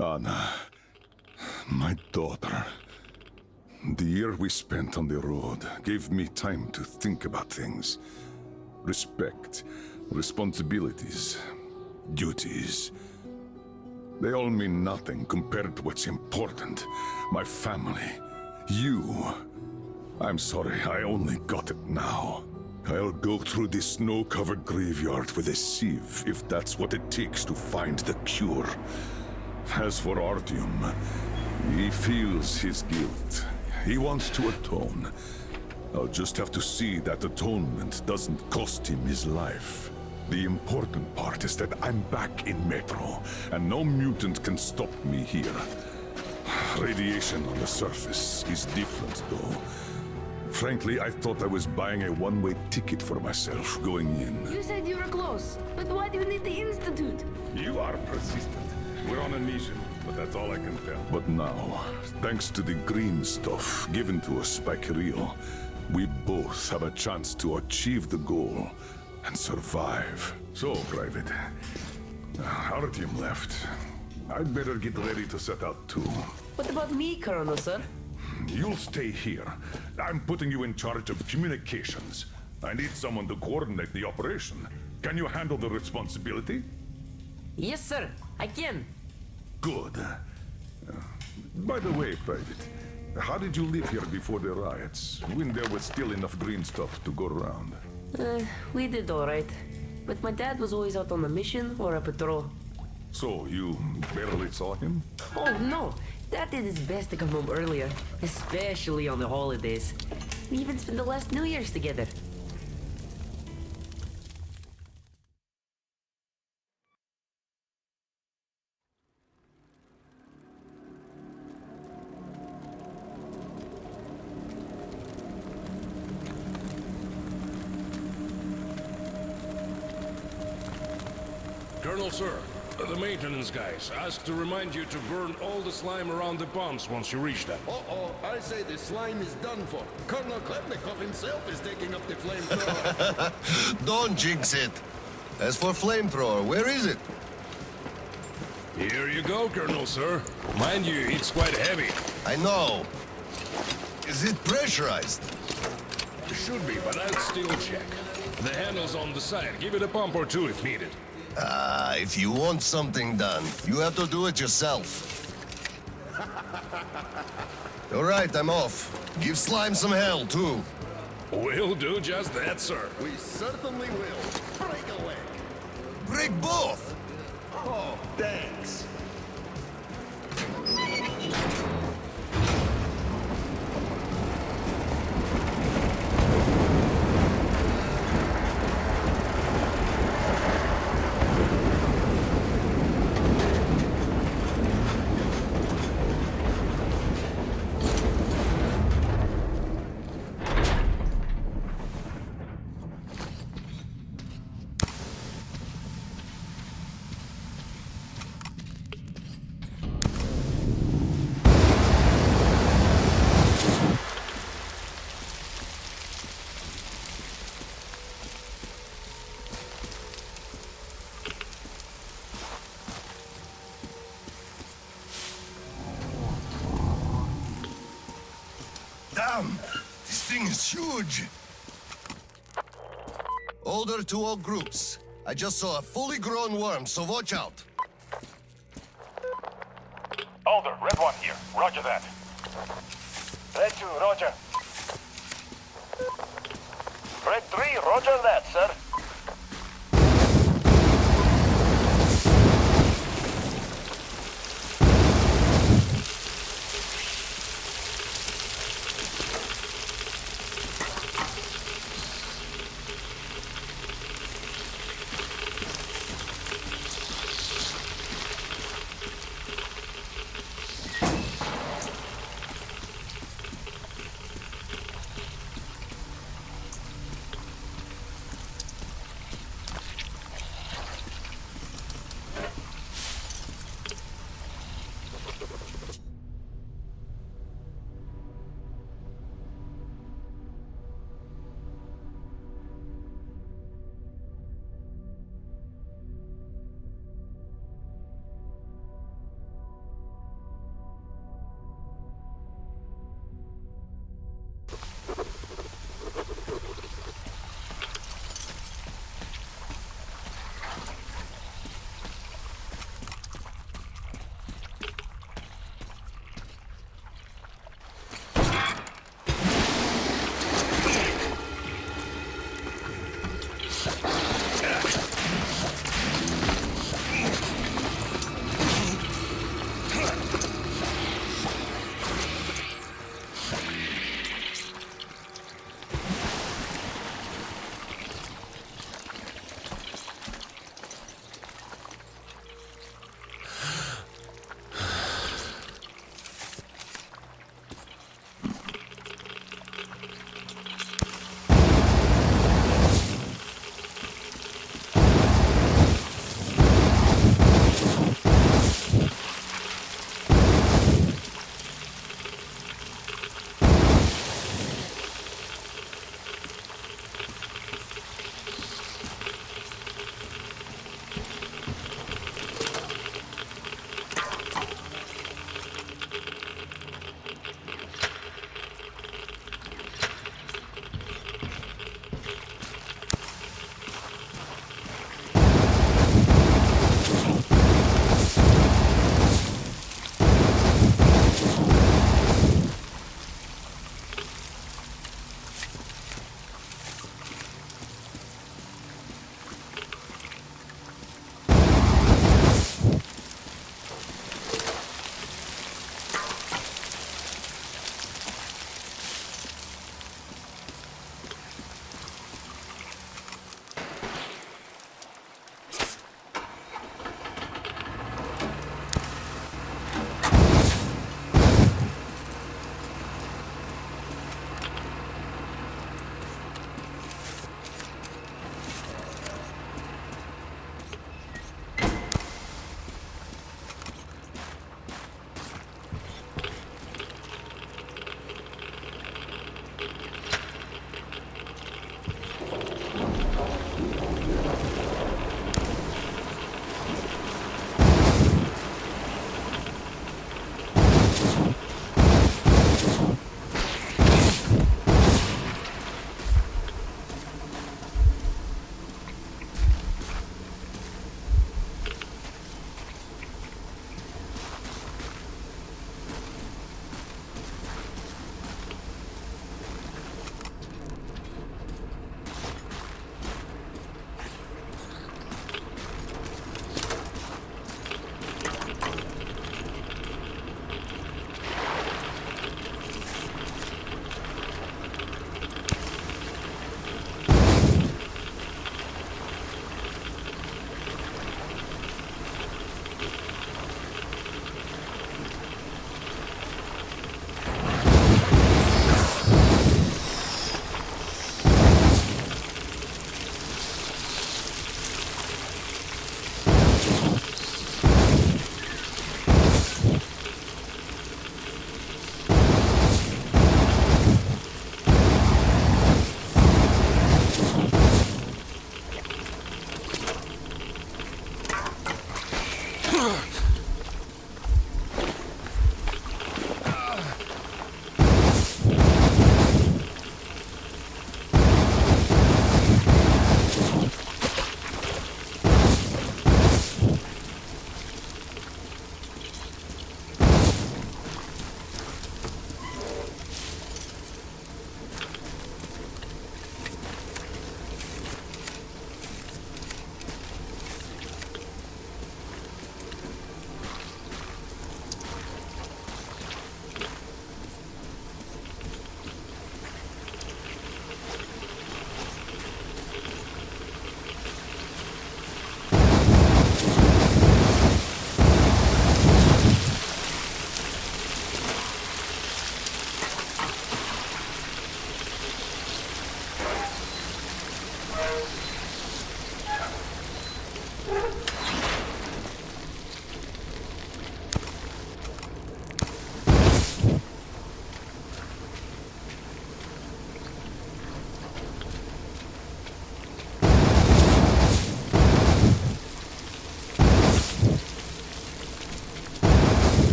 Anna, my daughter. The year we spent on the road gave me time to think about things. Respect, responsibilities, duties. They all mean nothing compared to what's important. My family. You. I'm sorry, I only got it now. I'll go through this snow-covered graveyard with a sieve if that's what it takes to find the cure. As for Artyom, he feels his guilt. He wants to atone. I'll just have to see that atonement doesn't cost him his life. The important part is that I'm back in Metro, and no mutant can stop me here. Radiation on the surface is different, though. Frankly, I thought I was buying a one-way ticket for myself going in. You said you were close, but why do you need the Institute? You are persistent. We're on a mission, but that's all I can tell. But now, thanks to the green stuff given to us by Kirill, we both have a chance to achieve the goal and survive. So, Private, Artyom left. I'd better get ready to set out too. What about me, Colonel, sir? You'll stay here. I'm putting you in charge of communications. I need someone to coordinate the operation. Can you handle the responsibility? Yes, sir. I can. Good. By the way, Private, how did you live here before the riots, when there was still enough green stuff to go around? We did all right. But my dad was always out on a mission or a patrol. So, you barely saw him? Oh, no. Dad did his best to come home earlier, especially on the holidays. We even spent the last New Year's together. Colonel, sir, the maintenance guys asked to remind you to burn all the slime around the pumps once you reach them. Uh-oh, I say the slime is done for. Colonel Klepnikov himself is taking up the flamethrower. Don't jinx it. As for flamethrower, where is it? Here you go, Colonel, sir. Mind you, it's quite heavy. I know. Is it pressurized? It should be, but I'll still check. The handle's on the side. Give it a pump or two if needed. If you want something done, you have to do it yourself. All right, I'm off. Give Slime some hell, too. We'll do just that, sir. We certainly will. Break away. Break both! Oh, thanks. Damn! This thing is huge! Order to all groups. I just saw a fully grown worm, so watch out. Alder, Red 1 here. Roger that. Red 2, roger. Red 3, roger that, sir.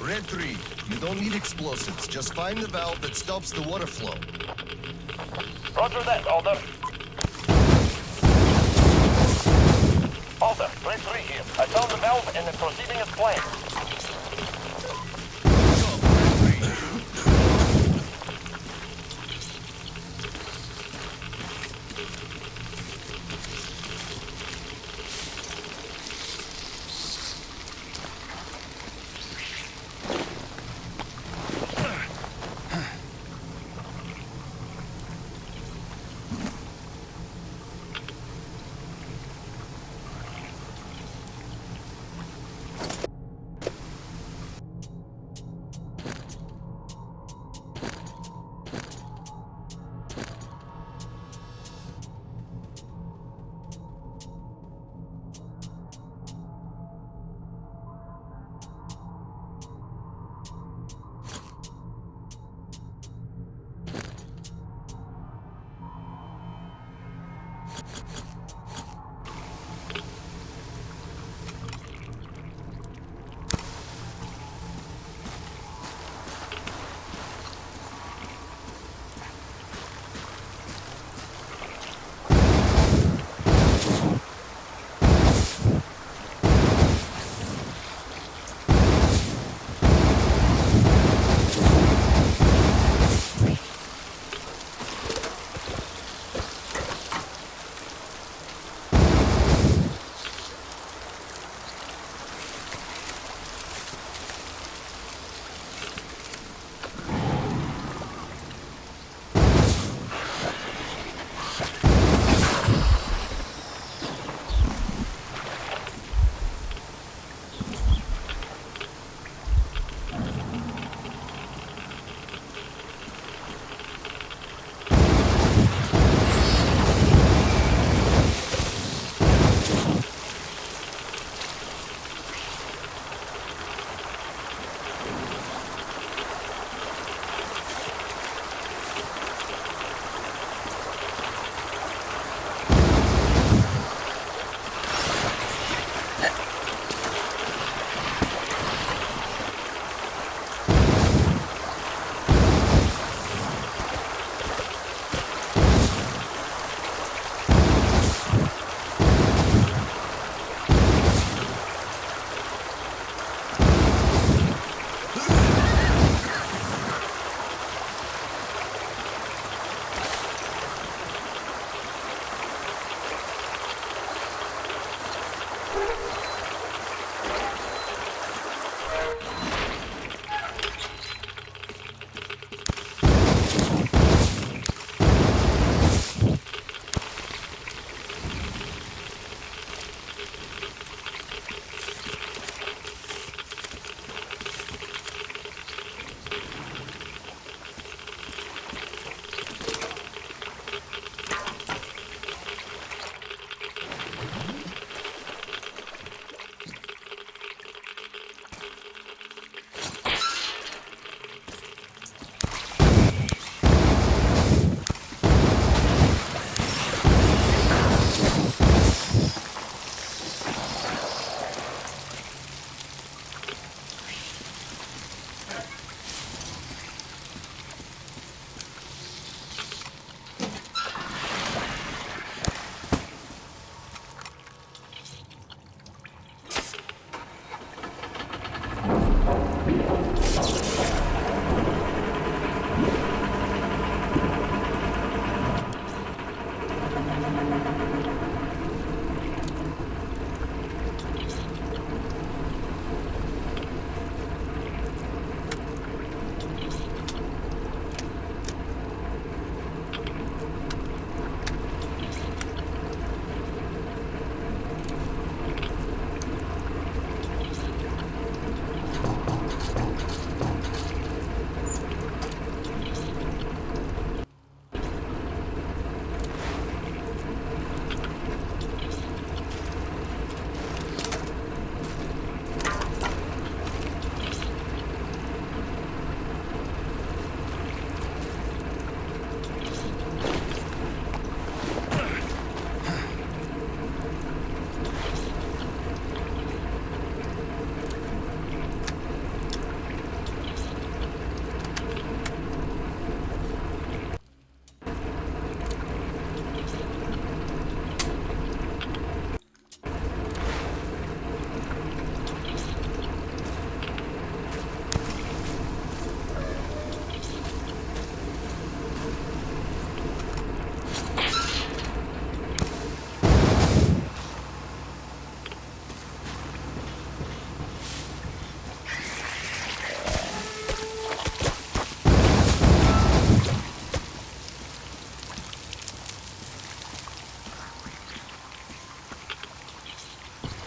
Red 3, you don't need explosives. Just find the valve that stops the water flow. Roger that, Alder. Alder, Grade 3 here. I found the valve and it's proceeding as planned.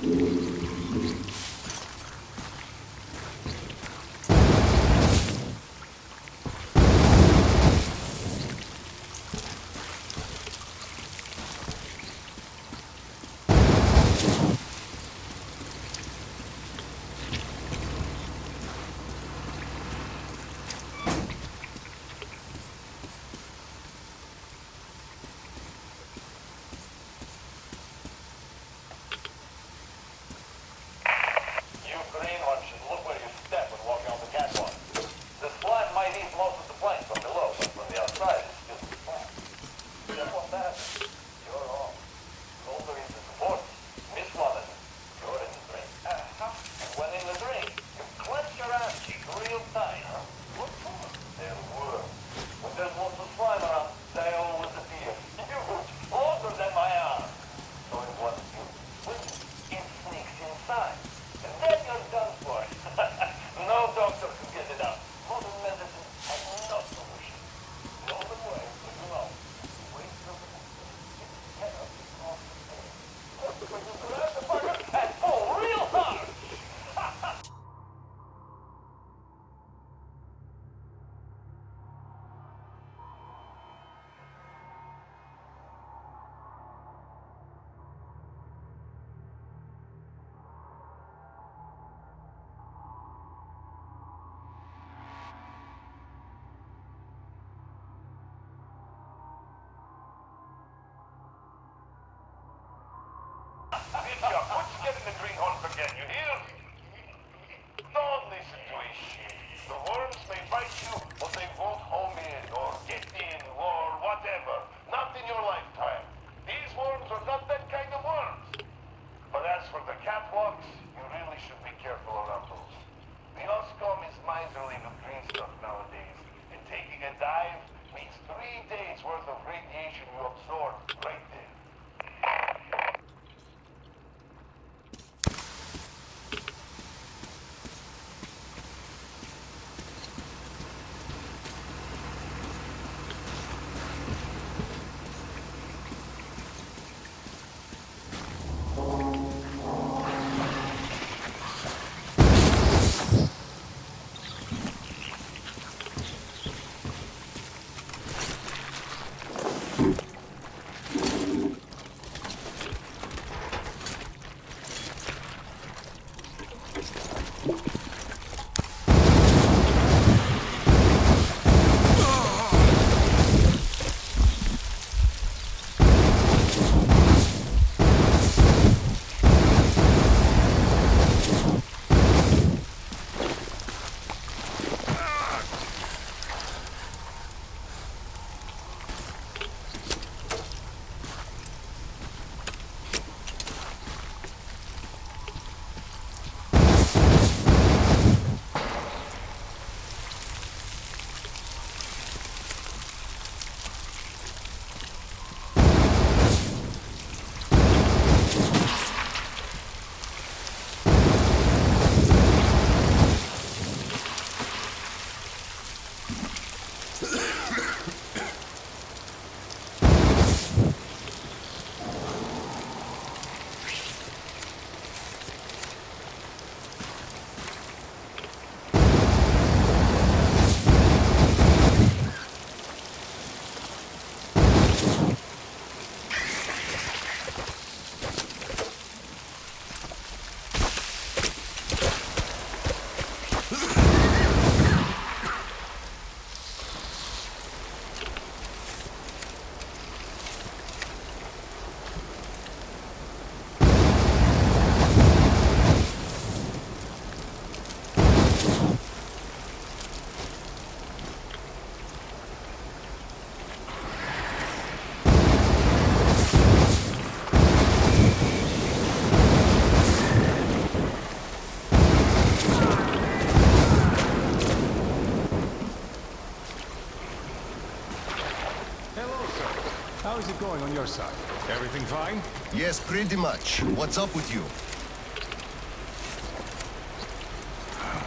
You green ones should look where you step when walking on the catwalk. The slime might eat most of the plank from below, but from the outside it's still flat. Just what that, you're wrong. Colder is the support. Miss Watson, you're in the drink. And when in the drink, you clench your ass cheek real tight. What for? They're worms. When there's lots of slime around, they always appear. Huge, longer than my arm. So it was you. It sneaks inside. And then you're done for. No doctor can get it out. Modern medicine has no solution. The only way is to know. Wait till the get up off the bed. When you grab the bugger and pull real hard. Bitch, quit getting the greenhorns again, you hear? Don't listen to his shit. The worms may bite you, but they won't home in or get in or whatever. Not in your lifetime. These worms are not that kind of worms. But as for the catwalks, you really should be careful around those. The Oscom is miserly with green stuff nowadays, and taking a dive means 3 days worth of radiation you absorb right there. How is it going on your side? Everything fine? Yes, pretty much. What's up with you?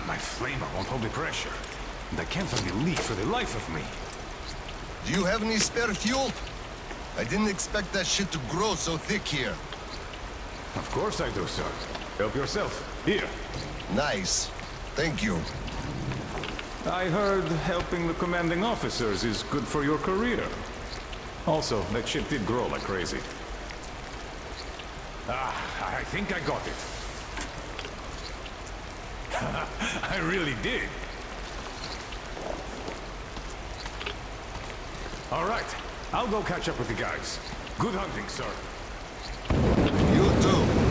My flamer won't hold the pressure. And I can't find the leak for the life of me. Do you have any spare fuel? I didn't expect that shit to grow so thick here. Of course I do, sir. Help yourself. Here. Nice. Thank you. I heard helping the commanding officers is good for your career. Also, that ship did grow like crazy. Ah, I think I got it. I really did. All right, I'll go catch up with the guys. Good hunting, sir. You too.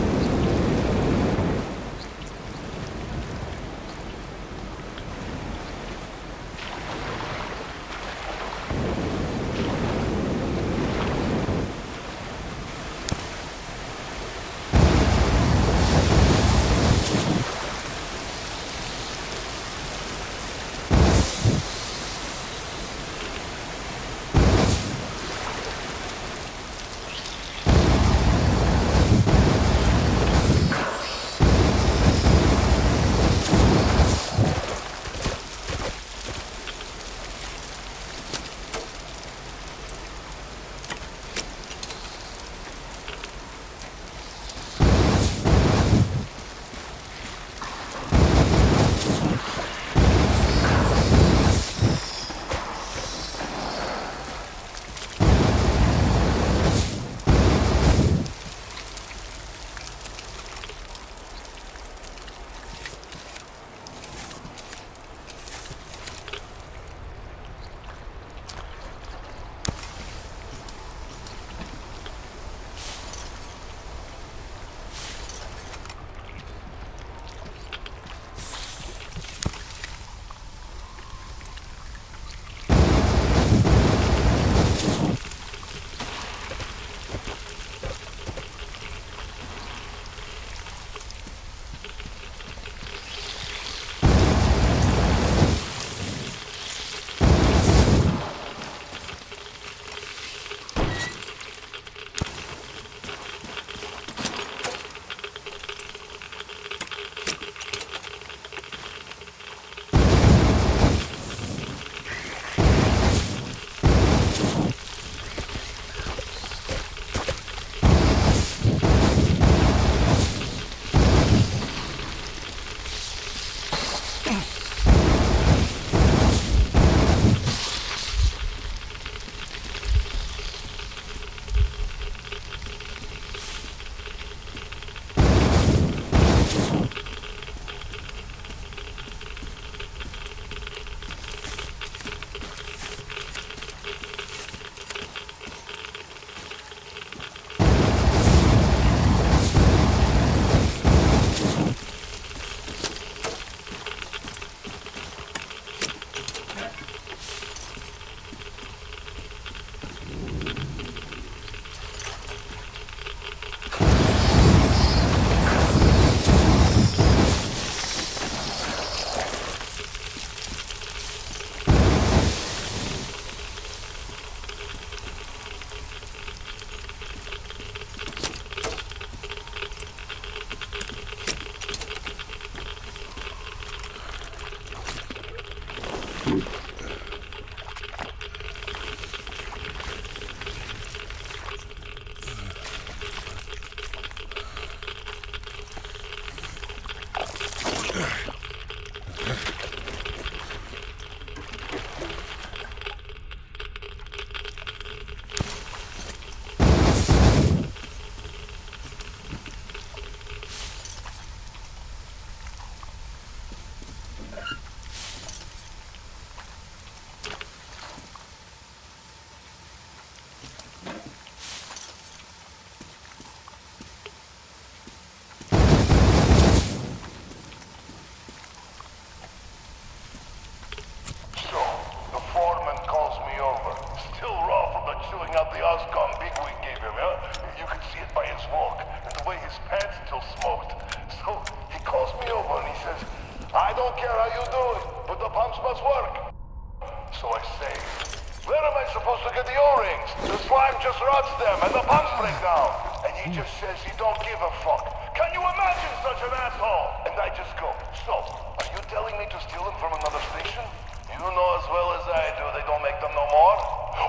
You know as well as I do they don't make them no more?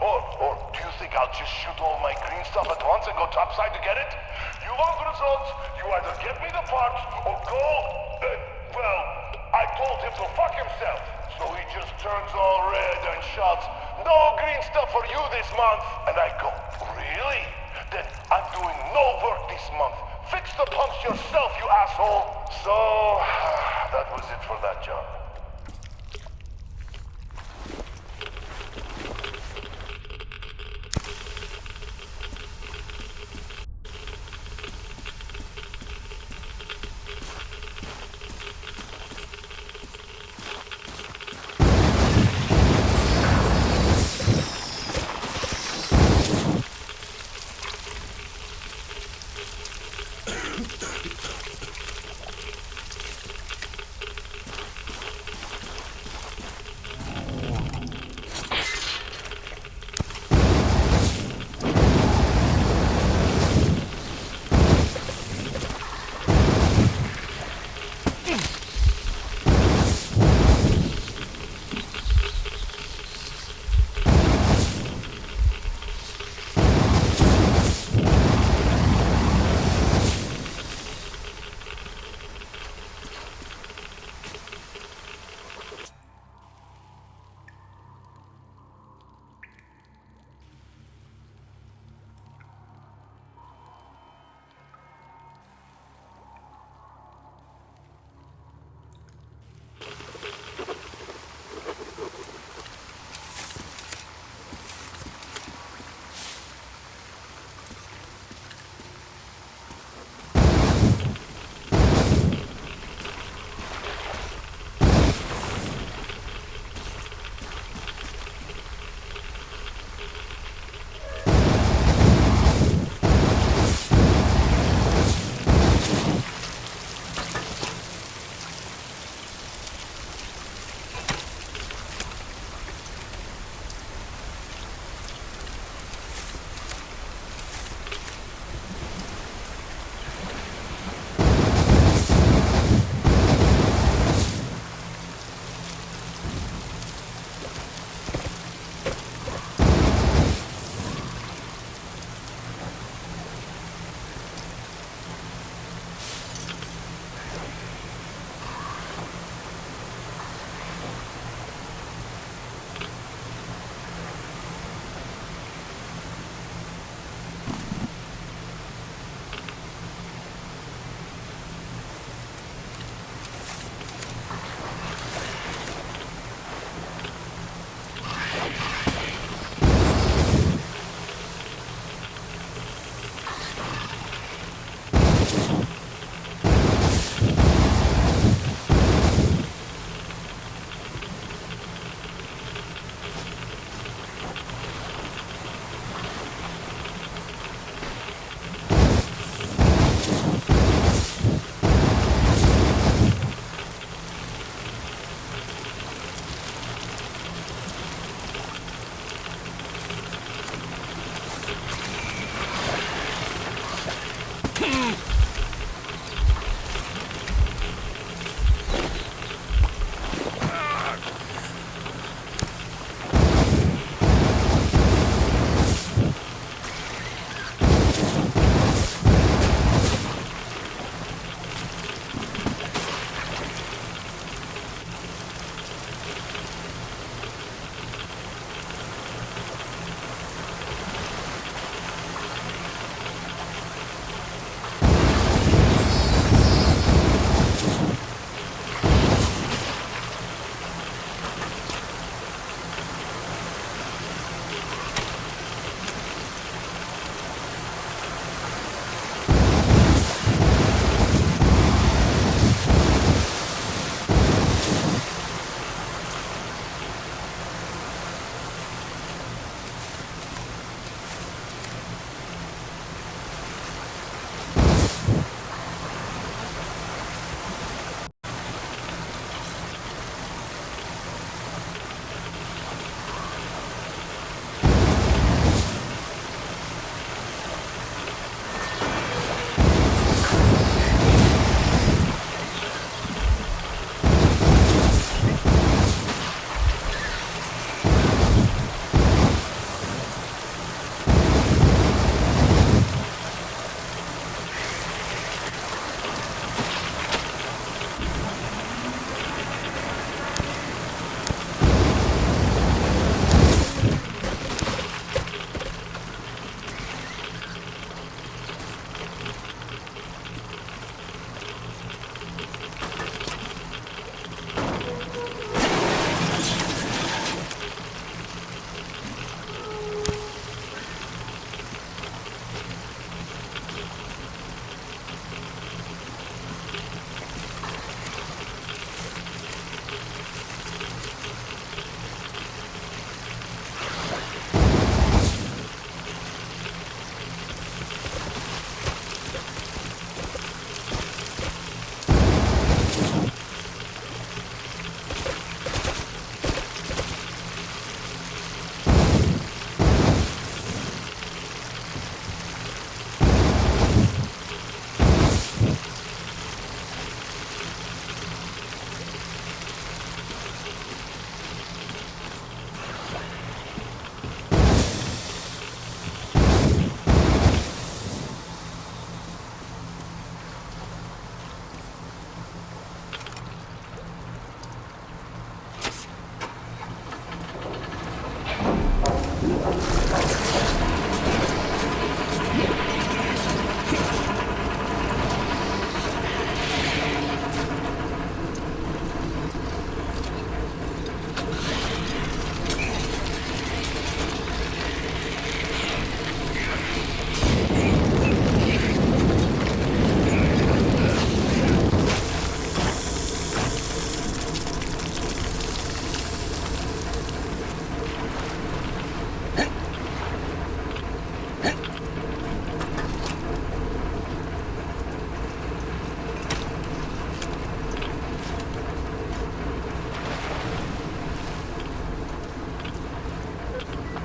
Or do you think I'll just shoot all my green stuff at once and go topside to get it? You want results, you either get me the parts or go... well, I told him to fuck himself. So he just turns all red and shouts, "No green stuff for you this month!" And I go, "Really? Then I'm doing no work this month. Fix the pumps yourself, you asshole!" So, that was it for that job.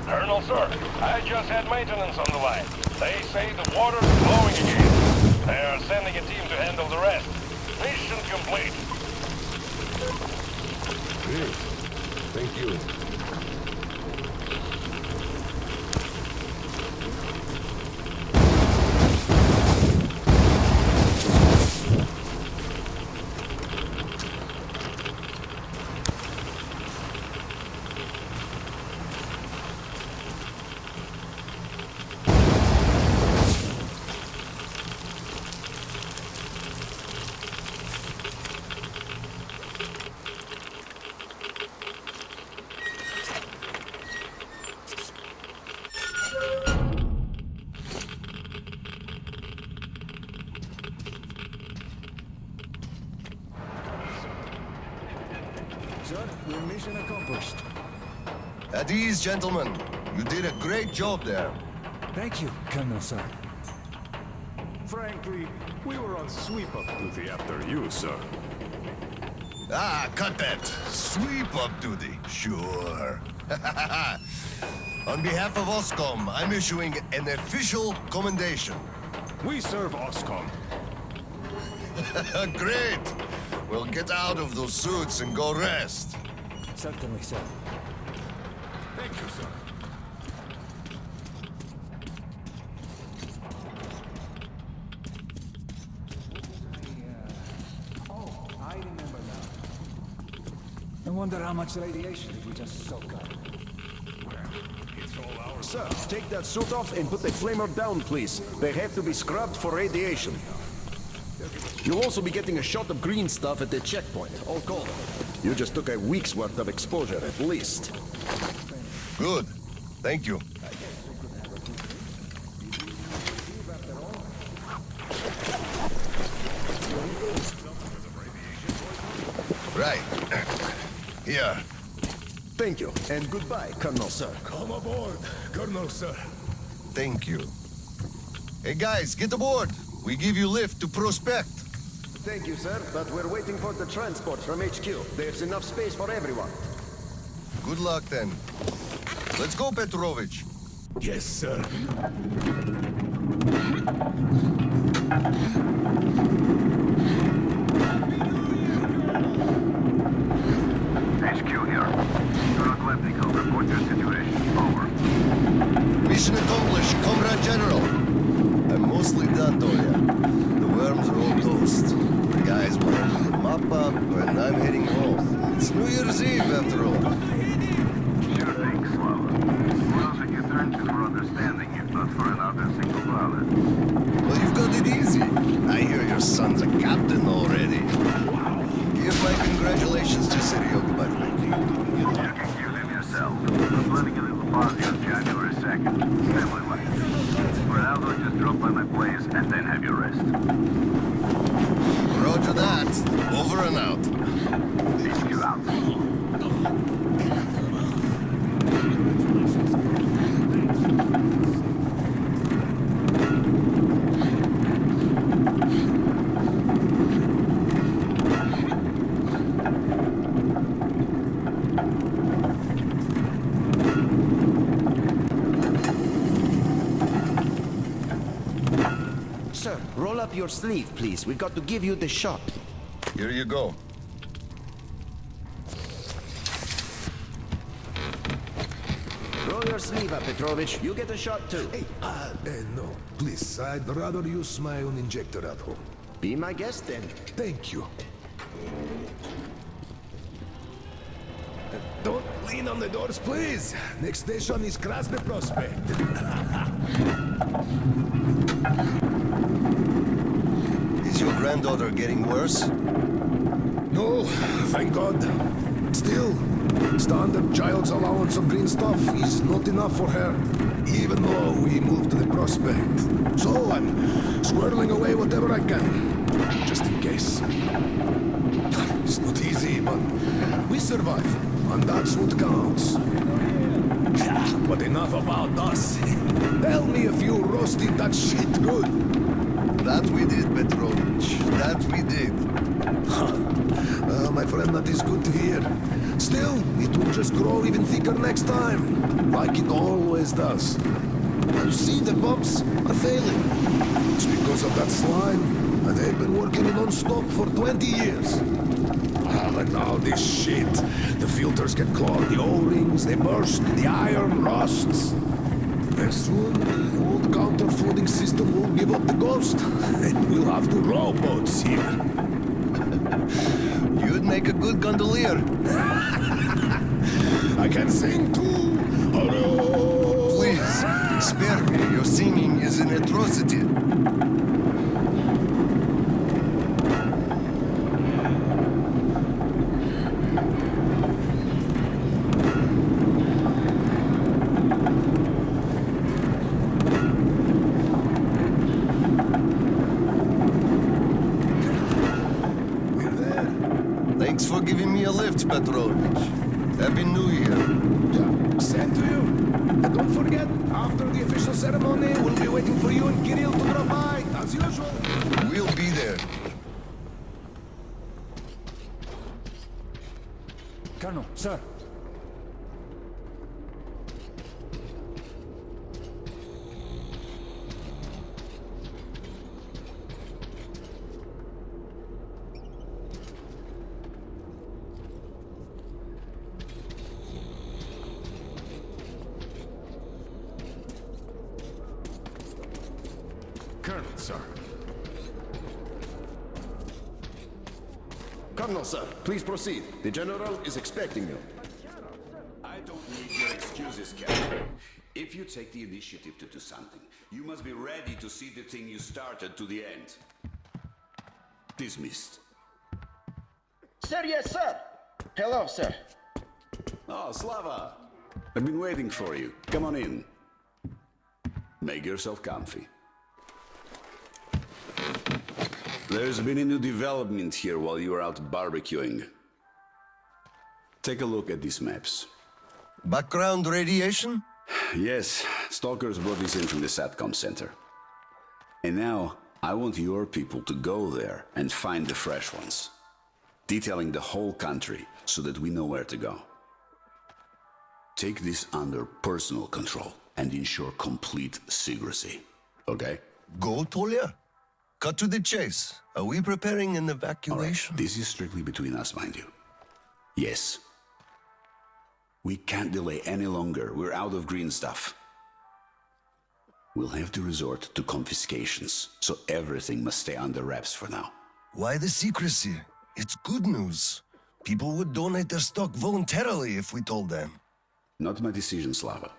Colonel, sir, I just had maintenance on the line. They say the water's flowing again. They are sending a team to handle the rest. Mission complete. Great. Thank you. Sir, your mission accomplished. At ease, gentlemen. You did a great job there. Thank you, Colonel, sir. Frankly, we were on sweep-up duty after you, sir. Ah, cut that. Sweep-up duty. Sure. On behalf of OSCOM, I'm issuing an official commendation. We serve OSCOM. Great! Well, get out of those suits and go rest. Certainly, sir. Thank you, sir. I remember now. I wonder how much radiation did we just soak up? Sir, take that suit off and put the flamer down, please. They have to be scrubbed for radiation. You'll also be getting a shot of green stuff at the checkpoint, all cold. You just took a week's worth of exposure, at least. Good. Thank you. Right. Here. Thank you, and goodbye, Colonel, sir. Come aboard, Colonel, sir. Thank you. Hey guys, get aboard. We give you lift to Prospect. Thank you, sir, but we're waiting for the transport from HQ. There's enough space for everyone. Good luck then. Let's go, Petrovich. Yes, sir. HQ here. Colonel Klepnikov, report your situation. Over. Mission accomplished, Comrade General. I'm mostly done, Doria. The worms are all toast. The guys will mop up, and I'm heading home. It's New Year's Eve, after all. Sure thing, Slava. Who else would you turn to for understanding if not for another single ballot? Well, you've got it easy. I hear your son's a captain already. Give my congratulations to Seryoga, by the way. You can give him yourself. I'm planning a little party on January 2nd. Family-like. For now, though, just drop by my place and then have your rest. Roger that. Over and out. HQ out. Sir, roll up your sleeve, please. We've got to give you the shot. Here you go. Roll your sleeve up, Petrovich. You get a shot, too. Hey, no. Please, I'd rather use my own injector at home. Be my guest, then. Thank you. Don't lean on the doors, please. Next station is Krasny Prospect. Is your granddaughter getting worse? No, thank God. Still, standard child's allowance of green stuff is not enough for her, even though we moved to the Prospect. So I'm squirreling away whatever I can, just in case. It's not easy, but we survive, and that's what counts. But enough about us. Tell me if you roasted that shit good. That we did, Petrovich. That we did. Well, my friend, that is good to hear. Still, it will just grow even thicker next time, like it always does. You see, the pumps are failing. It's because of that slime, and they've been working non-stop for 20 years. And now this shit. The filters get clogged, the O-rings, they burst, the iron rusts. And soon, the old counterflooding system will give up the ghost, and we'll have the rowboats here. You'd make a good gondolier. I can sing too! Hello! Please, spare me. Your singing is an atrocity. We're there. Thanks for giving me a lift, Petrovich. Happy New Year. Yeah, same to you. And don't forget, after the official ceremony, we'll be waiting for you and Kirill to drop by, as usual. We'll be there. Colonel, sir. Colonel, sir. Colonel, sir, please proceed. The General is expecting you. I don't need your excuses, Captain. If you take the initiative to do something, you must be ready to see the thing you started to the end. Dismissed. Sir, yes, sir. Hello, sir. Oh, Slava. I've been waiting for you. Come on in. Make yourself comfy. There's been a new development here while you were out barbecuing. Take a look at these maps. Background radiation? Yes, Stalkers brought this in from the SATCOM center. And now, I want your people to go there and find the fresh ones. Detailing the whole country so that we know where to go. Take this under personal control and ensure complete secrecy. Okay? Go, Tolia? Cut to the chase. Are we preparing an All right, evacuation? this is strictly between us, mind you. Yes. We can't delay any longer. We're out of green stuff. We'll have to resort to confiscations, so everything must stay under wraps for now. Why the secrecy? It's good news. People would donate their stock voluntarily if we told them. Not my decision, Slava.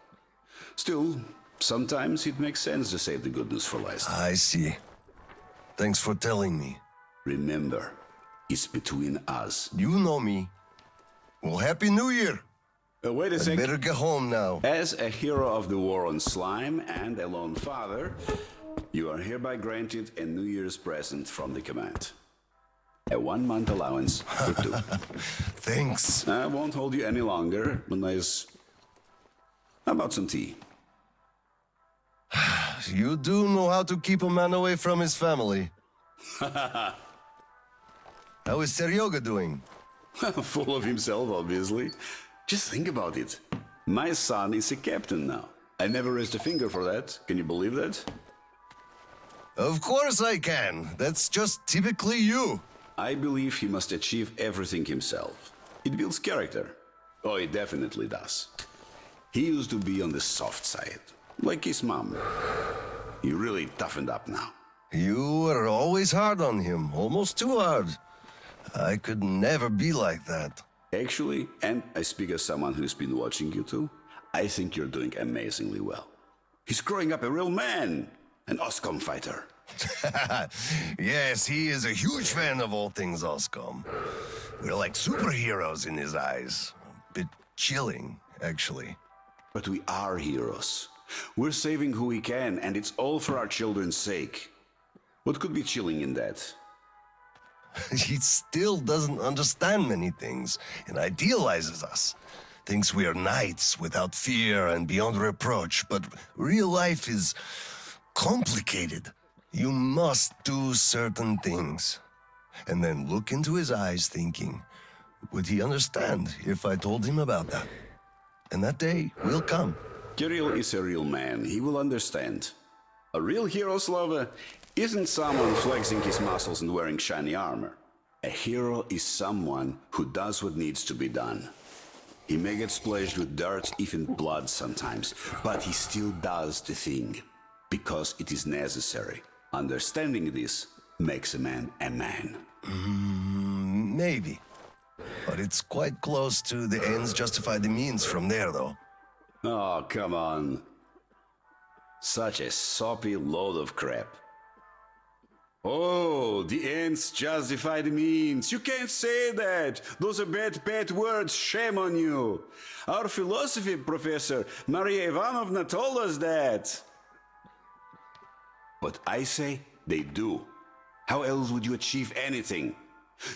Still, sometimes it makes sense to save the good news for last. I see. Thanks for telling me. Remember, it's between us. You know me. Well, Happy New Year! Wait a I sec. better get home now. As a hero of the war on slime and a lone father, you are hereby granted a New Year's present from the command. A 1-month allowance for 2. Thanks. I won't hold you any longer, unless... How about some tea? You do know how to keep a man away from his family. How is Seryoga doing? Full of himself, obviously. Just think about it. My son is a captain now. I never raised a finger for that. Can you believe that? Of course I can. That's just typically you. I believe he must achieve everything himself. It builds character. Oh, it definitely does. He used to be on the soft side, like his mom. He really toughened up now. You were always hard on him, almost too hard. I could never be like that. Actually, and I speak as someone who's been watching you two, I think you're doing amazingly well. He's growing up a real man, an OSCOM fighter. Yes, he is a huge fan of all things OSCOM. We're like superheroes in his eyes. A bit chilling, actually. But we are heroes. We're saving who we can, and it's all for our children's sake. What could be chilling in that? He still doesn't understand many things and idealizes us. thinks we are knights without fear and beyond reproach, but real life is complicated. You must do certain things. And then look into his eyes thinking, would he understand if I told him about that? And that day will come. Kirill is a real man. He will understand. A real hero, Slava, isn't someone flexing his muscles and wearing shiny armor. A hero is someone who does what needs to be done. He may get splashed with dirt, even blood sometimes, but he still does the thing, because it is necessary. Understanding this makes a man a man. Maybe. But it's quite close to the ends justify the means from there, though. Oh, come on. Such a soppy load of crap. Oh, the ends justify the means. You can't say that. Those are bad words. Shame on you. Our philosophy professor, Maria Ivanovna, told us that. But I say they do. How else would you achieve anything?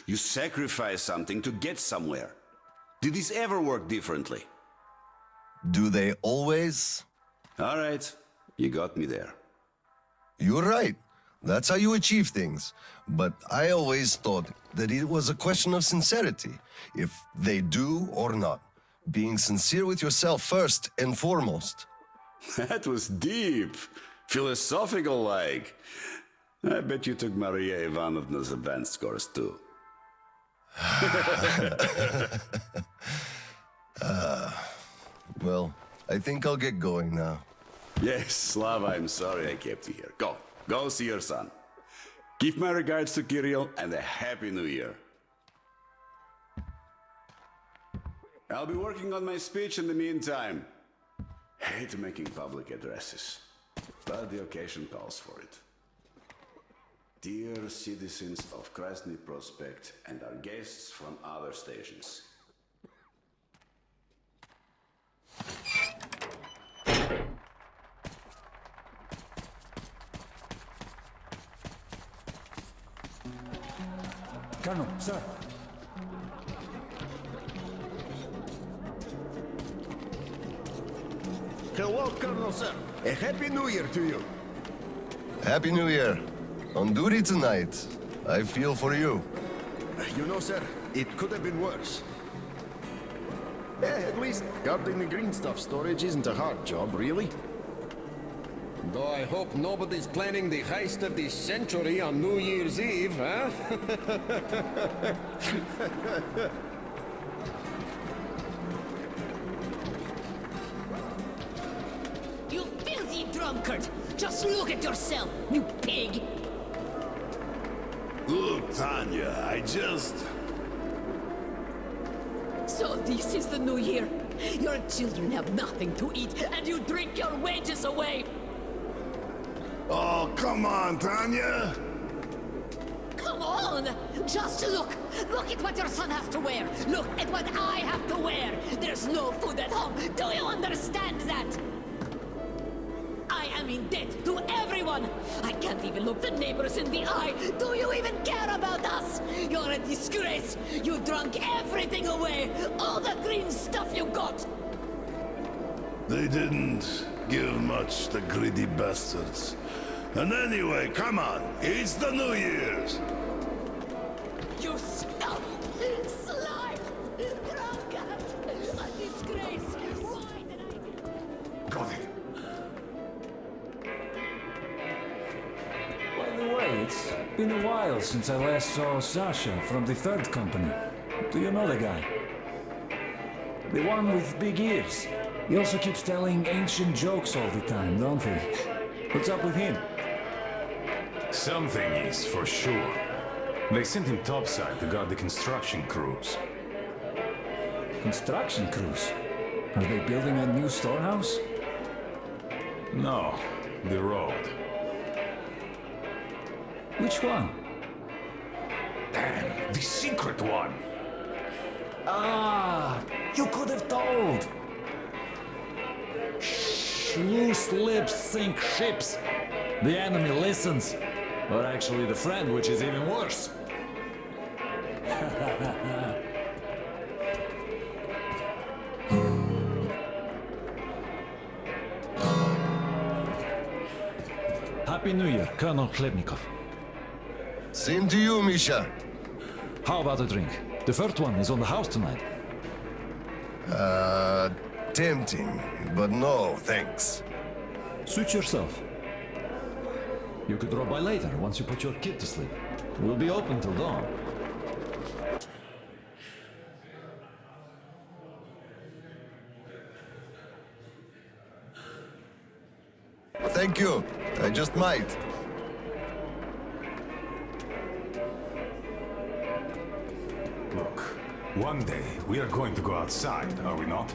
You sacrifice something to get somewhere. Did this ever work differently? Do they always? All right, you got me there. You're right. That's how you achieve things. But I always thought that it was a question of sincerity, if they do or not. Being sincere with yourself first and foremost. That was deep, philosophical-like. I bet you took Maria Ivanovna's advanced course too. Well, I think I'll get going now. Yes, Slava, I'm sorry I kept you here. Go see your son. Give my regards to Kirill and a Happy New Year. I'll be working on my speech in the meantime. Hate making public addresses, but the occasion calls for it. Dear citizens of Krasny Prospect and our guests from other stations. Colonel, sir. Hello, Colonel, sir. A Happy New Year to you. Happy New Year. On duty tonight. I feel for you. You know, sir, it could have been worse. At least guarding the green stuff storage isn't a hard job, really. Though I hope nobody's planning the heist of the century on New Year's Eve, huh? You filthy drunkard! Just look at yourself, you pig! Look, Tanya, I just... So this is the new year. Your children have nothing to eat, and you drink your wages away! Oh, come on, Tanya! Come on! Just look! Look at what your son has to wear! Look at what I have to wear! There's no food at home! Do you understand that? I am in debt to everyone! I can't even look the neighbors in the eye! Do you even care about us? You're a disgrace! You drunk everything away! All the green stuff you got! They didn't give much, the greedy bastards. And anyway, come on, it's the New Year's! You scum! Slime! Drunkard! A disgrace! Why did I... Got it. By the way, it's been a while since I last saw Sasha from the third company. Do you know the guy? The one with big ears. He also keeps telling ancient jokes all the time, don't he? What's up with him? Something is, for sure. They sent him topside to guard the construction crews. Construction crews? Are they building a new storehouse? No, the road. Which one? Damn, the secret one! Ah, you could have told! Shh, loose lips sink ships. The enemy listens. Or actually the friend, which is even worse. Happy New Year, Colonel Khlebnikov. Same to you, Misha. How about a drink? The first one is on the house tonight. Tempting, but no, thanks. Suit yourself. You could drop by later, once you put your kid to sleep. We'll be open till dawn. Thank you. I just might. Look, one day we are going to go outside, are we not?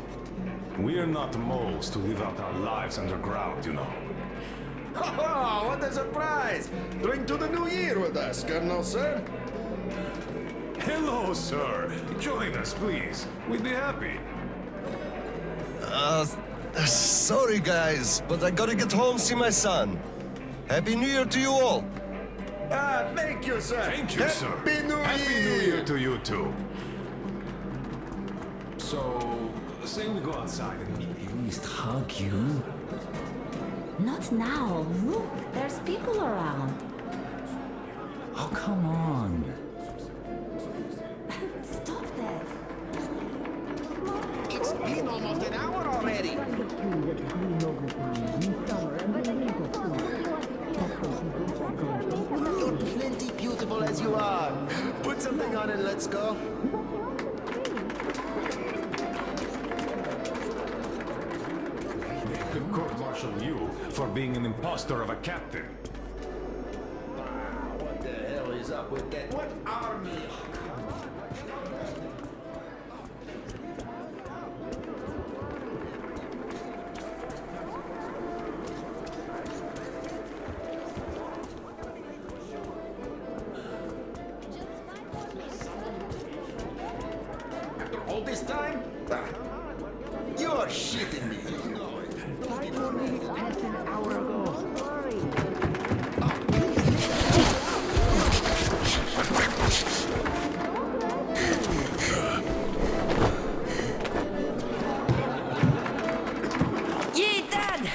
We are not moles to live out our lives underground, you know. Oh, what a surprise! Drink to the new year with us, Colonel, sir. Hello, sir. Join us, please. We'd be happy. Sorry, guys, but I gotta get home, see my son. Happy New Year to you all. Thank you, sir. Thank you, sir. Happy New Happy New Year to you, too. So, say we go outside and meet At least hug you. Not now. Look, there's people around. Oh, come on. Stop that. It's been almost an hour already. You're plenty beautiful as you are. Put something on and let's go. could court-martial you for being an impostor of a captain. What the hell is up with that? What army? After all this time? You're shitting me. Yay, Dad!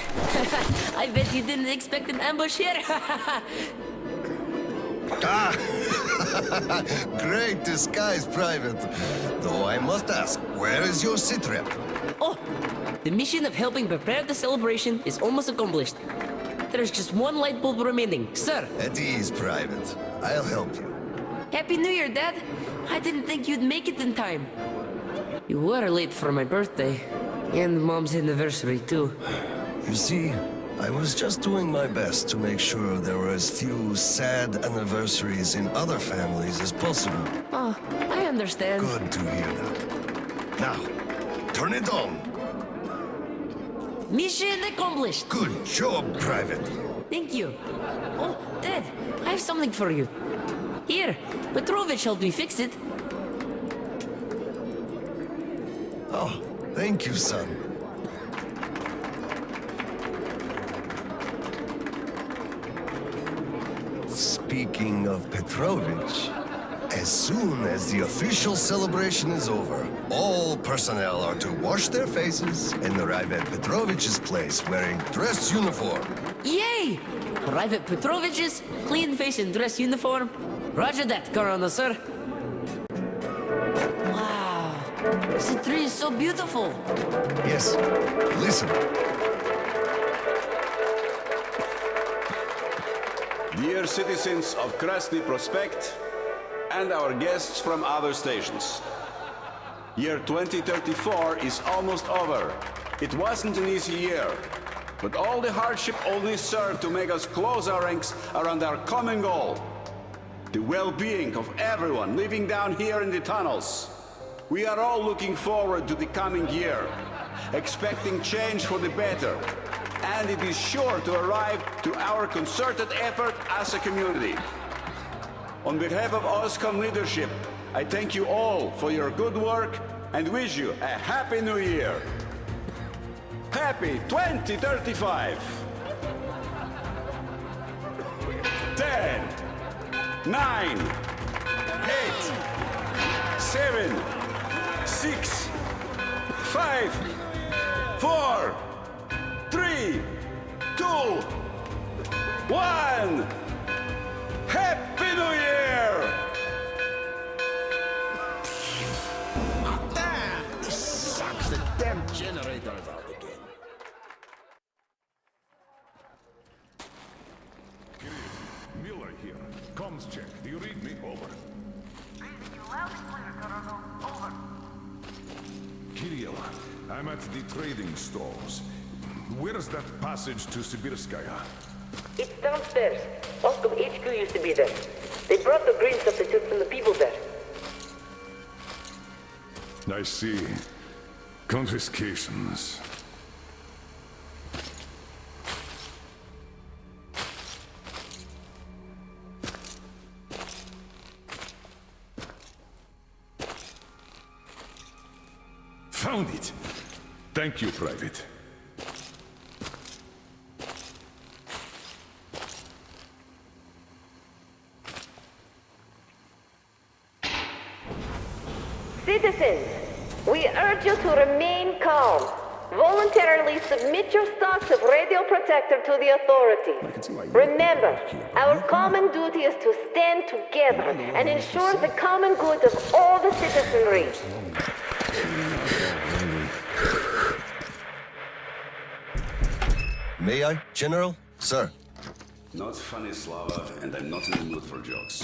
I bet you didn't expect an ambush here. Great disguise, Private. Though I must ask, where is your sitrep? Oh, the mission of helping prepare the celebration is almost accomplished. There's just one light bulb remaining, sir. At ease, Private. I'll help you. Happy New Year, Dad. I didn't think you'd make it in time. You were late for my birthday. And Mom's anniversary, too. You see, I was just doing my best to make sure there were as few sad anniversaries in other families as possible. Oh, I understand. Good to hear that. Now, turn it on. Mission accomplished. Good job, Private. Thank you. Oh, Dad, I have something for you. Here, Petrovich helped me fix it. Oh, thank you, son. Speaking of Petrovich, as soon as the official celebration is over, all personnel are to wash their faces and arrive at Petrovich's place wearing dress uniform. Yay! Arrive at Petrovich's, clean face and dress uniform. Roger that, Colonel, sir. Wow, the tree is so beautiful. Yes, listen. Dear citizens of Krasny Prospect and our guests from other stations. Year 2034 is almost over. It wasn't an easy year, but all the hardship only served to make us close our ranks around our common goal. The well-being of everyone living down here in the tunnels. We are all looking forward to the coming year, expecting change for the better, and it is sure to arrive to our concerted effort as a community. On behalf of OSCOM leadership, I thank you all for your good work and wish you a Happy New Year. Happy 2035! 10, 9, 8, 7, 6, 5, 4, 3, 2, one! Happy New Year! Damn! This sucks. The damn generator's out again. Miller here. Comms check. Do you read me? Over. Kirill, I'm at the trading stalls. Where's that passage to Sibirskaya? It's downstairs. Moscow HQ used to be there. They brought the green stuff they took from the people there. I see. Confiscations. Found it! Thank you, Private. Citizens, we urge you to remain calm. Voluntarily submit your stocks of radio protector to the authorities. Remember, our common duty is to stand together and ensure the common good of all the citizenry. May I, General? Sir. Not funny, Slava, and I'm not in the mood for jokes.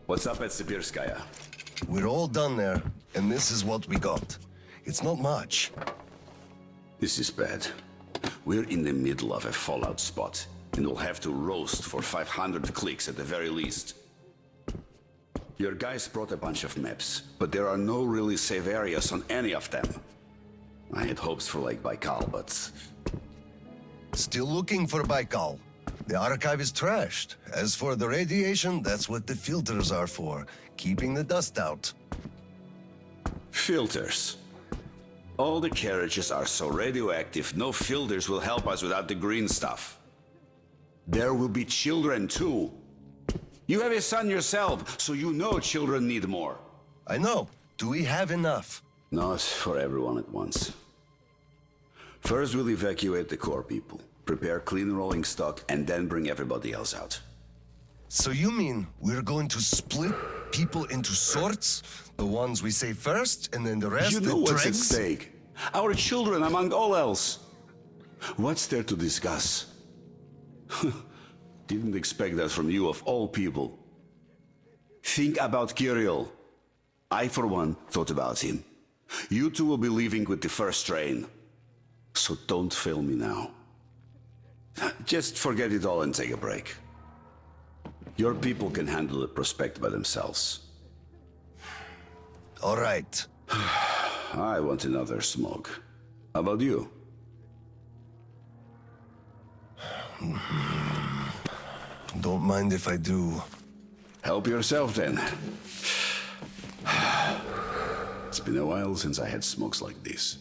What's up at Sibirskaya? We're all done there, and this is what we got. It's not much. This is bad. We're in the middle of a fallout spot, and we'll have to roast for 500 clicks at the very least. Your guys brought a bunch of maps, but there are no really safe areas on any of them. I had hopes for Lake Baikal, but... Still looking for Baikal. The archive is trashed. As for the radiation, that's what the filters are for. Keeping the dust out. Filters. All the carriages are so radioactive, no filters will help us without the green stuff. There will be children too. You have a son yourself, so you know children need more. I know. Do we have enough? Not for everyone at once. First we'll evacuate the core people, prepare clean rolling stock, and then bring everybody else out. So you mean we're going to split people into sorts? The ones we save first, and then the rest You know what's at dregs? stake. Our children among all else. What's there to discuss? Didn't expect that from you of all people. Think about Kirill. I, for one, thought about him. You two will be leaving with the first train. So don't fail me now. Just forget it all and take a break. Your people can handle the prospect by themselves. All right. I want another smoke. How about you? Don't mind if I do. Help yourself then. It's been a while since I had smokes like this.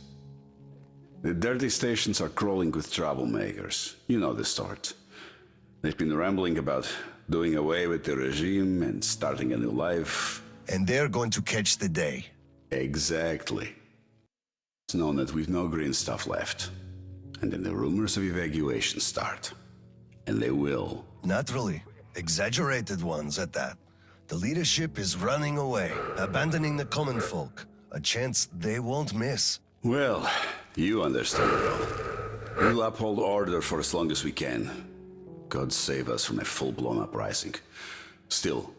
The dirty stations are crawling with troublemakers. You know the sort. They've been rambling about doing away with the regime and starting a new life. And they're going to catch the day. Exactly. It's known that we've no green stuff left. And then the rumors of evacuation start. And they will. Naturally. Exaggerated ones at that. The leadership is running away, abandoning the common folk. A chance they won't miss. Well, you understand it all. We'll uphold order for as long as we can. God save us from a full-blown uprising. Still,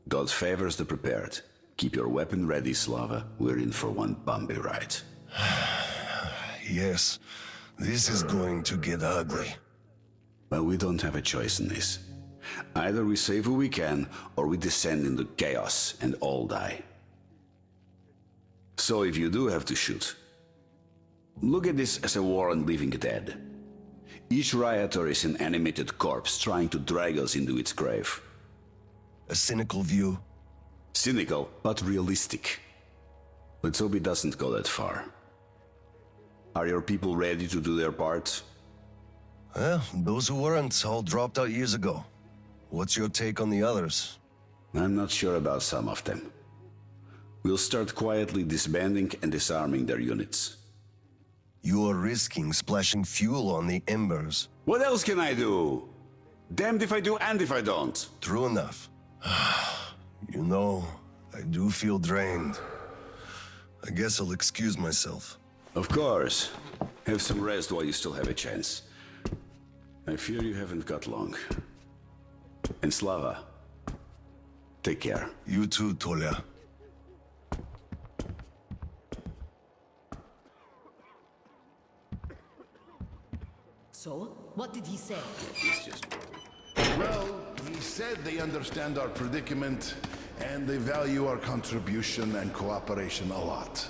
God favors the prepared. Keep your weapon ready, Slava. We're in for one bumpy ride. Yes, this is going to get ugly. But we don't have a choice in this. Either we save who we can, or we descend into chaos and all die. So if you do have to shoot, look at this as a war on living dead. Each rioter is an animated corpse trying to drag us into its grave. A cynical view. Cynical, but realistic. Let's hope it doesn't go that far. Are your people ready to do their part? Well, those who weren't all dropped out years ago. What's your take on the others? I'm not sure about some of them. We'll start quietly disbanding and disarming their units. You are risking splashing fuel on the embers. What else can I do? Damned if I do and if I don't. True enough. You know, I do feel drained. I guess I'll excuse myself. Of course. Have some rest while you still have a chance. I fear you haven't got long. And Slava, take care. You too, Tolia. So, what did he say? Well, he said they understand our predicament and they value our contribution and cooperation a lot.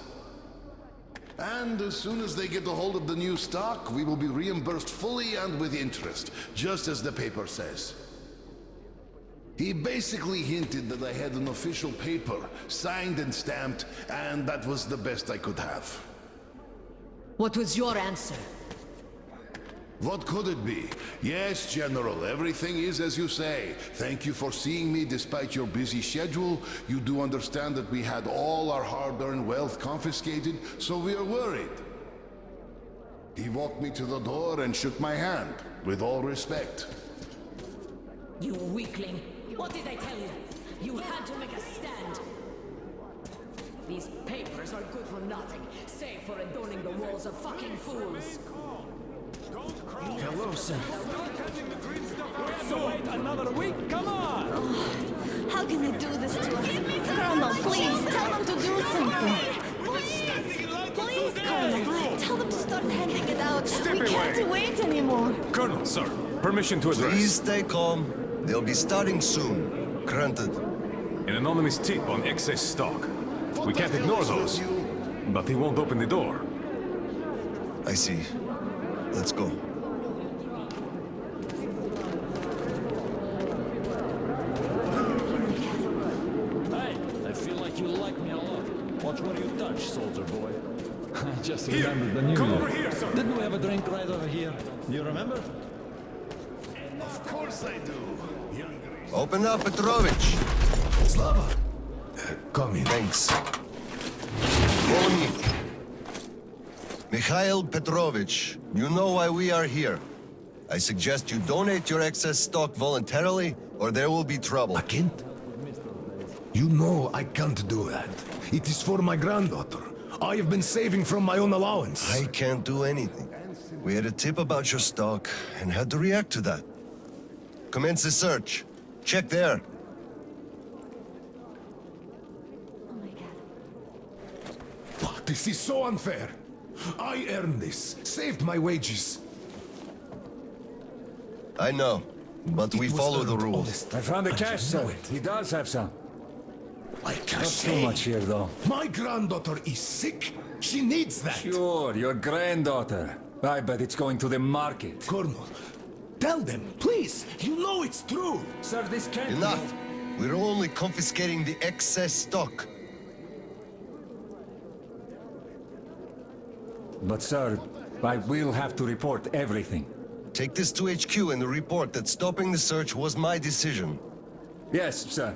And as soon as they get a hold of the new stock, we will be reimbursed fully and with interest, just as the paper says. He basically hinted that I had an official paper, signed and stamped, and that was the best I could have. What was your answer? What could it be? Yes, General, everything is as you say. Thank you for seeing me despite your busy schedule. You do understand that we had all our hard-earned wealth confiscated, so we are worried. He walked me to the door and shook my hand, with all respect. You weakling! What did I tell you? You had to make a stand! These papers are good for nothing, save for adorning the walls of fucking fools. Hello, sir. So wait another week? Come on! How can they do this to us? Colonel, please, tell them to do something. Please, Colonel, tell them to start handing it out. We can't wait anymore. Colonel, sir, permission to address. Please stay calm. They'll be starting soon. Granted. An anonymous tip on excess stock. We can't ignore those. But he won't open the door. I see. Let's go. Hey, I feel like you like me a lot. Watch where you touch, soldier boy. I just remembered the new Come year. over here, sir. Didn't we have a drink right over here? You remember? Of course I do. Open up, Petrovich. Slava. Come in. Thanks. Follow me. Mikhail Petrovich, you know why we are here. I suggest you donate your excess stock voluntarily, or there will be trouble. I can't? You know I can't do that. It is for my granddaughter. I have been saving from my own allowance. I can't do anything. We had a tip about your stock, and had to react to that. Commence the search. Check there. This is so unfair. I earned this, saved my wages. I know, but we follow the rules. I found the cash, sir. He does have some. I can't Not too much here, though. My granddaughter is sick. She needs that. Sure, your granddaughter. I bet it's going to the market. Colonel, tell them, please. You know it's true. Sir, this can't Enough. We're only confiscating the excess stock. But, sir, I will have to report everything. Take this to HQ and report that stopping the search was my decision. Yes, sir.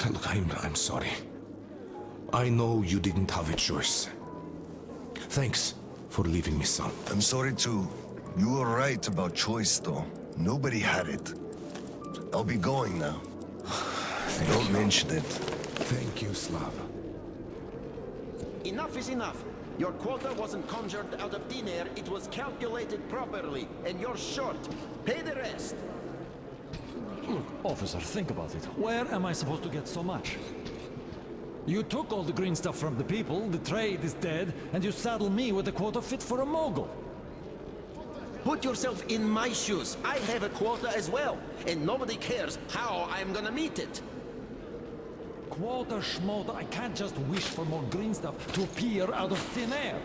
Look, I'm sorry. I know you didn't have a choice. Thanks for leaving me, son. I'm sorry too. You were right about choice, though. Nobody had it. I'll be going now. Don't mention it. Thank you, Slava. Enough is enough. Your quota wasn't conjured out of thin air, it was calculated properly, and you're short. Pay the rest. Look, officer, think about it. Where am I supposed to get so much? You took all the green stuff from the people, the trade is dead, and you saddle me with a quota fit for a mogul. Put yourself in my shoes. I have a quota as well, and nobody cares how I'm gonna meet it. Quota schmota, I can't just wish for more green stuff to appear out of thin air.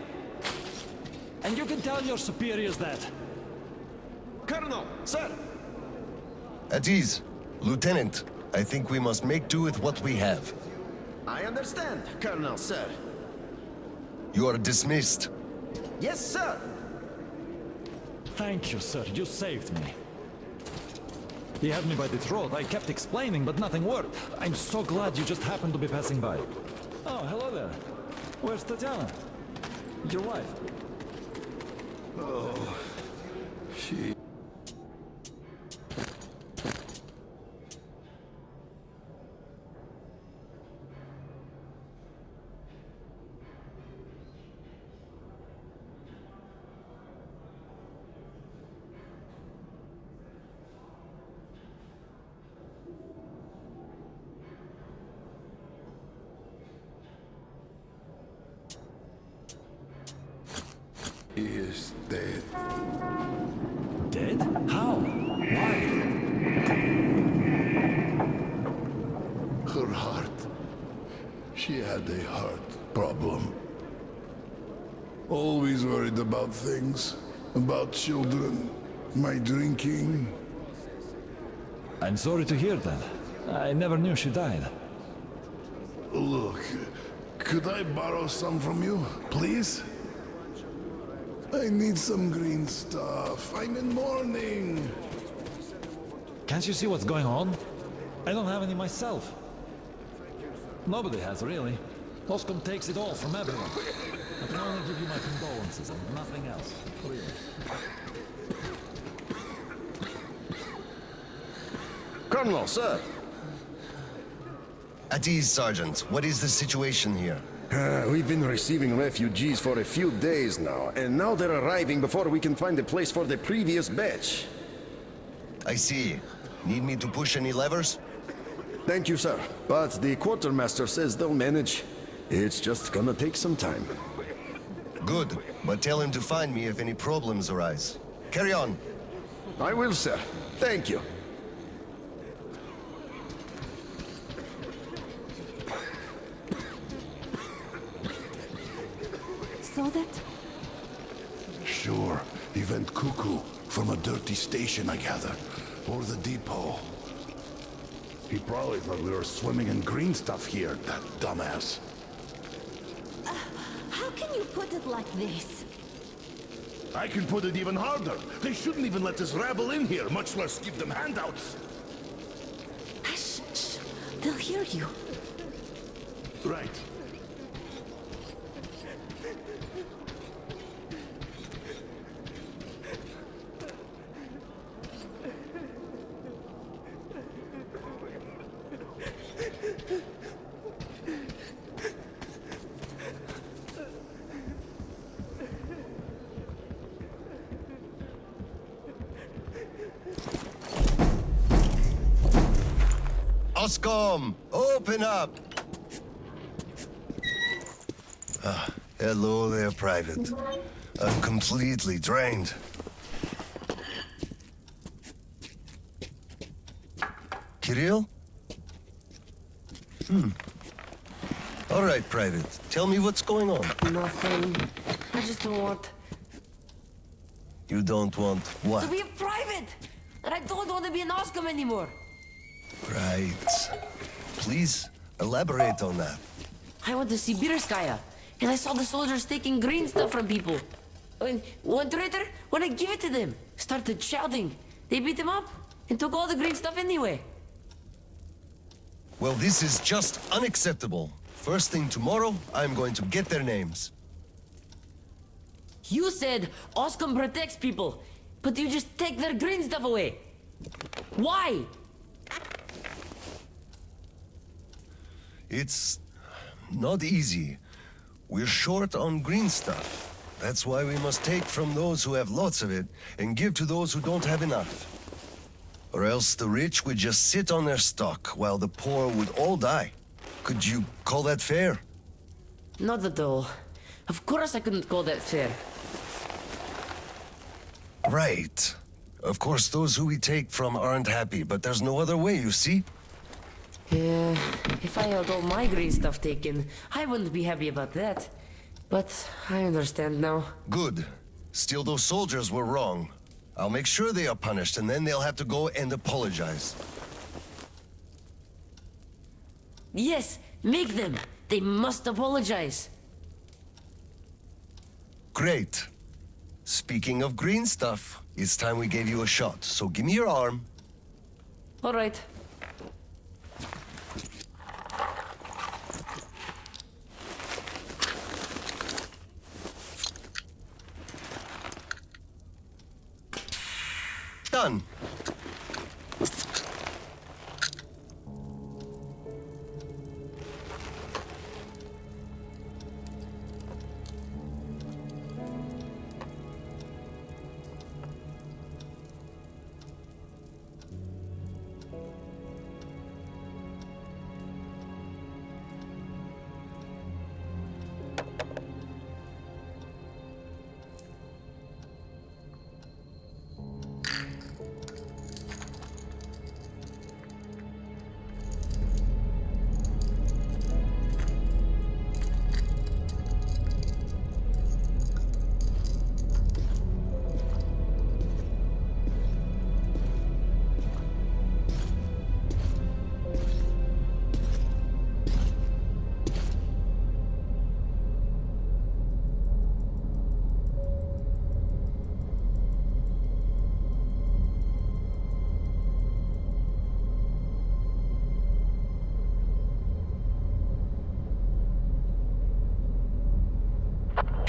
And you can tell your superiors that. Colonel, sir! At ease. Lieutenant, I think we must make do with what we have. I understand, Colonel, sir. You are dismissed. Yes, sir! Thank you, sir. You saved me. He had me by the throat. I kept explaining, but nothing worked. I'm so glad you just happened to be passing by. Oh, hello there. Where's Tatiana? Your wife? Oh, she... He is dead. Dead? How? Why? Her heart. She had a heart problem. Always worried about things. About children. My drinking. I'm sorry to hear that. I never knew she died. Look, could I borrow some from you, please? I need some green stuff. I'm in mourning. Can't you see what's going on? I don't have any myself. Nobody has, really. Oscom takes it all from everyone. I can only give you my condolences and nothing else, really. Colonel, sir. At ease, Sergeant. What is the situation here? We've been receiving refugees for a few days now, and now they're arriving before we can find a place for the previous batch. I see. Need me to push any levers? Thank you, sir. But the quartermaster says they'll manage. It's just gonna take some time. Good, but tell him to find me if any problems arise. Carry on. I will, sir. Thank you. Saw that? Sure. He went cuckoo from a dirty station, I gather. Or the depot. He probably thought we were swimming in green stuff here, that dumbass. How can you put it like this? I can put it even harder. They shouldn't even let this rabble in here, much less give them handouts. Shh, shh. They'll hear you. Right. Oscom, open up! Hello there, Private. I'm completely drained. Kirill? All right, Private. Tell me what's going on. Nothing. I just don't want You don't want what? to be a private! And I don't want to be an Oscom anymore! Right. Please, elaborate on that. I went to Sibirskaya, and I saw the soldiers taking green stuff from people. And one traitor, when I give it to them, started shouting. They beat him up and took all the green stuff anyway. Well, this is just unacceptable. First thing tomorrow, I'm going to get their names. You said Oscom protects people, but you just take their green stuff away. Why? It's not easy. We're short on green stuff. That's why we must take from those who have lots of it and give to those who don't have enough. Or else the rich would just sit on their stock while the poor would all die. Could you call that fair? Not at all. Of course I couldn't call that fair. Right. Of course, those who we take from aren't happy, but there's no other way, you see? Yeah, if I had all my green stuff taken, I wouldn't be happy about that. But I understand now. Good. Still, those soldiers were wrong. I'll make sure they are punished, and then they'll have to go and apologize. Yes, make them. They must apologize. Great. Speaking of green stuff, it's time we gave you a shot, so give me your arm. All right. Done.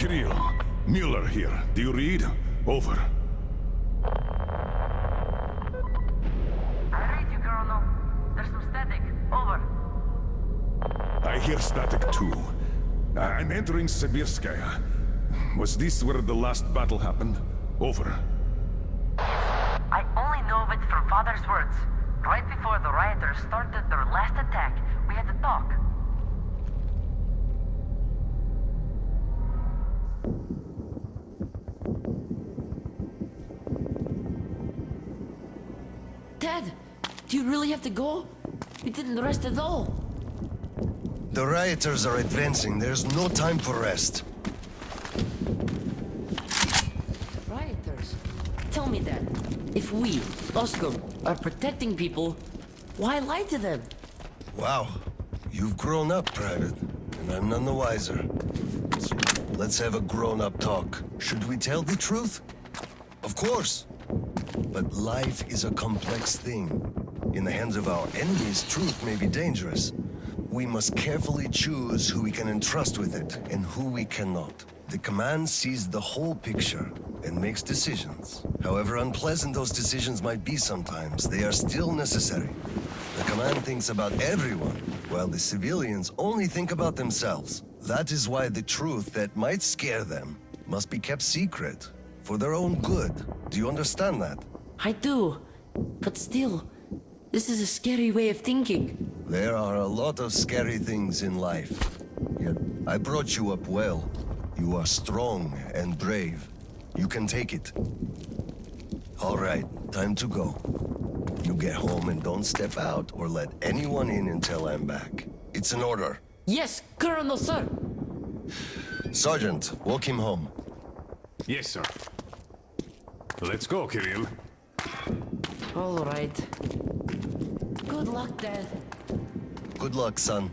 Kirill, Mueller here. Do you read? Over. I read you, Colonel. There's some static. Over. I hear static too. I'm entering Sibirskaya. Was this where the last battle happened? Over. I only know of it from Father's words. Right before the rioters started their last attack, we had to talk. Dad, do you really have to go? We didn't rest at all. The rioters are advancing. There's no time for rest. Rioters? Tell me that. If we, Oscar, are protecting people, why lie to them? Wow. You've grown up, Private, and I'm none the wiser. So let's have a grown-up talk. Should we tell the truth? Of course. But life is a complex thing. In the hands of our enemies, truth may be dangerous. We must carefully choose who we can entrust with it and who we cannot. The command sees the whole picture and makes decisions. However unpleasant those decisions might be sometimes, they are still necessary. The command thinks about everyone, while the civilians only think about themselves. That is why the truth that might scare them must be kept secret, for their own good. Do you understand that? I do. But still, this is a scary way of thinking. There are a lot of scary things in life. Yet, I brought you up well. You are strong and brave. You can take it. All right, time to go. You get home and don't step out or let anyone in until I'm back. It's an order. Yes, Colonel, sir. Sergeant, walk him home. Yes, sir. Let's go, Kirill. All right. Good luck, Dad. Good luck, son.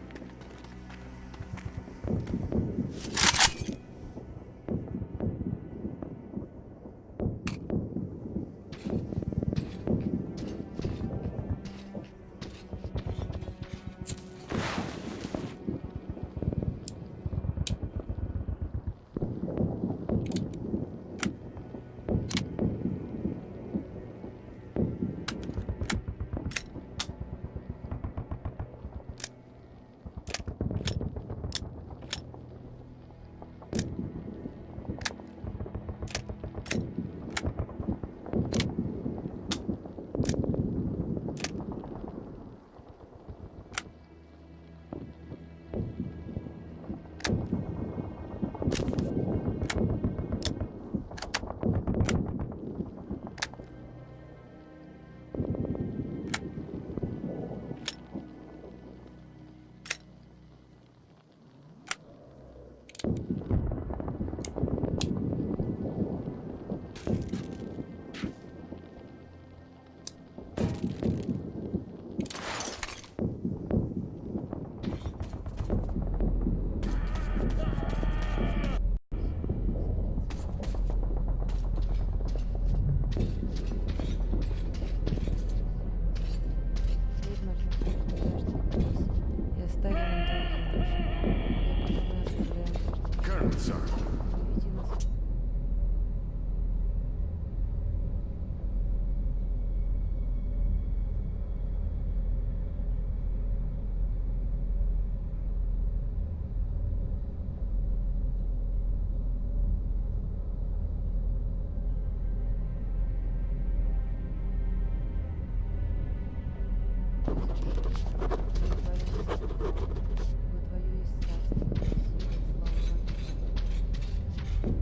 Colonel, sir.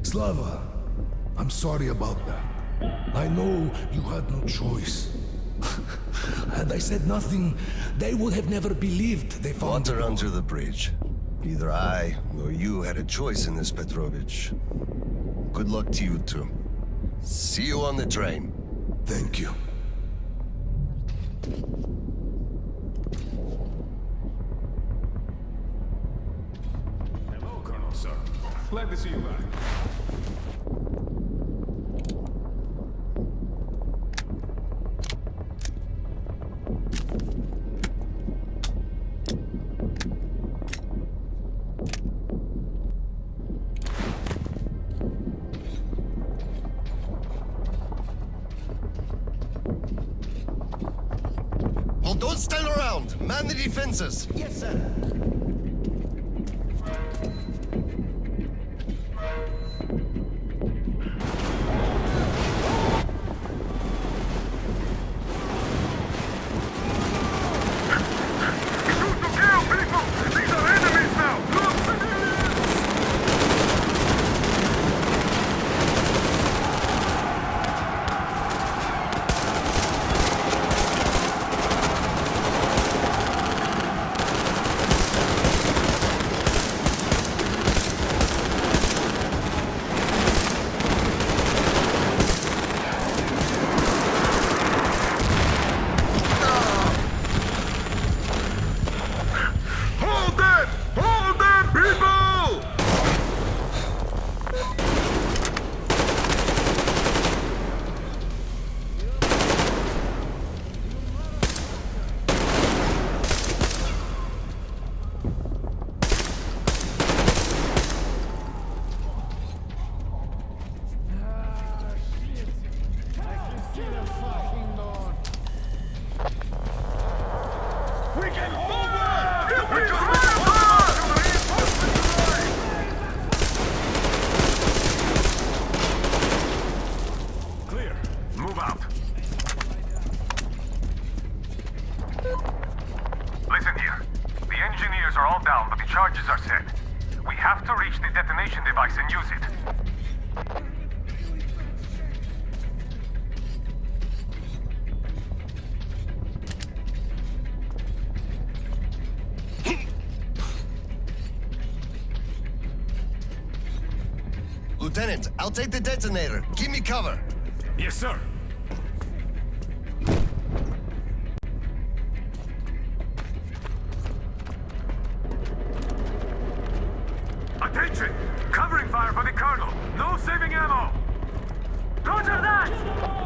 Slava, I'm sorry about that. I know you had no choice. Had I said nothing, they would have never believed they found Water under the bridge. Neither I nor you had a choice in this, Petrovich. Good luck to you two. See you on the train. Thank you. Hello, Colonel, sir. Glad to see you back. Well, don't stand around. Man the defenses. Yes, sir. Listen here. The engineers are all down, but the charges are set. We have to reach the detonation device and use it. Lieutenant, I'll take the detonator. Give me cover. Yes, sir. Attention! Covering fire for the Colonel! No saving ammo! Roger that!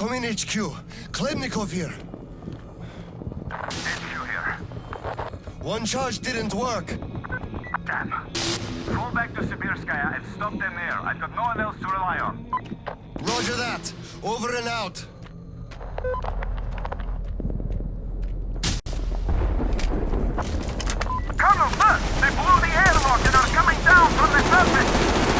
Come in, HQ. Khlebnikov here. HQ here. One charge didn't work. Damn. Fall back to Sibirskaya and stop them there. I've got no one else to rely on. Roger that. Over and out. Colonel, sir! They blew the airlock and are coming down from the surface!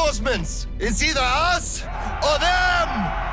reinforcements! It's either us or them!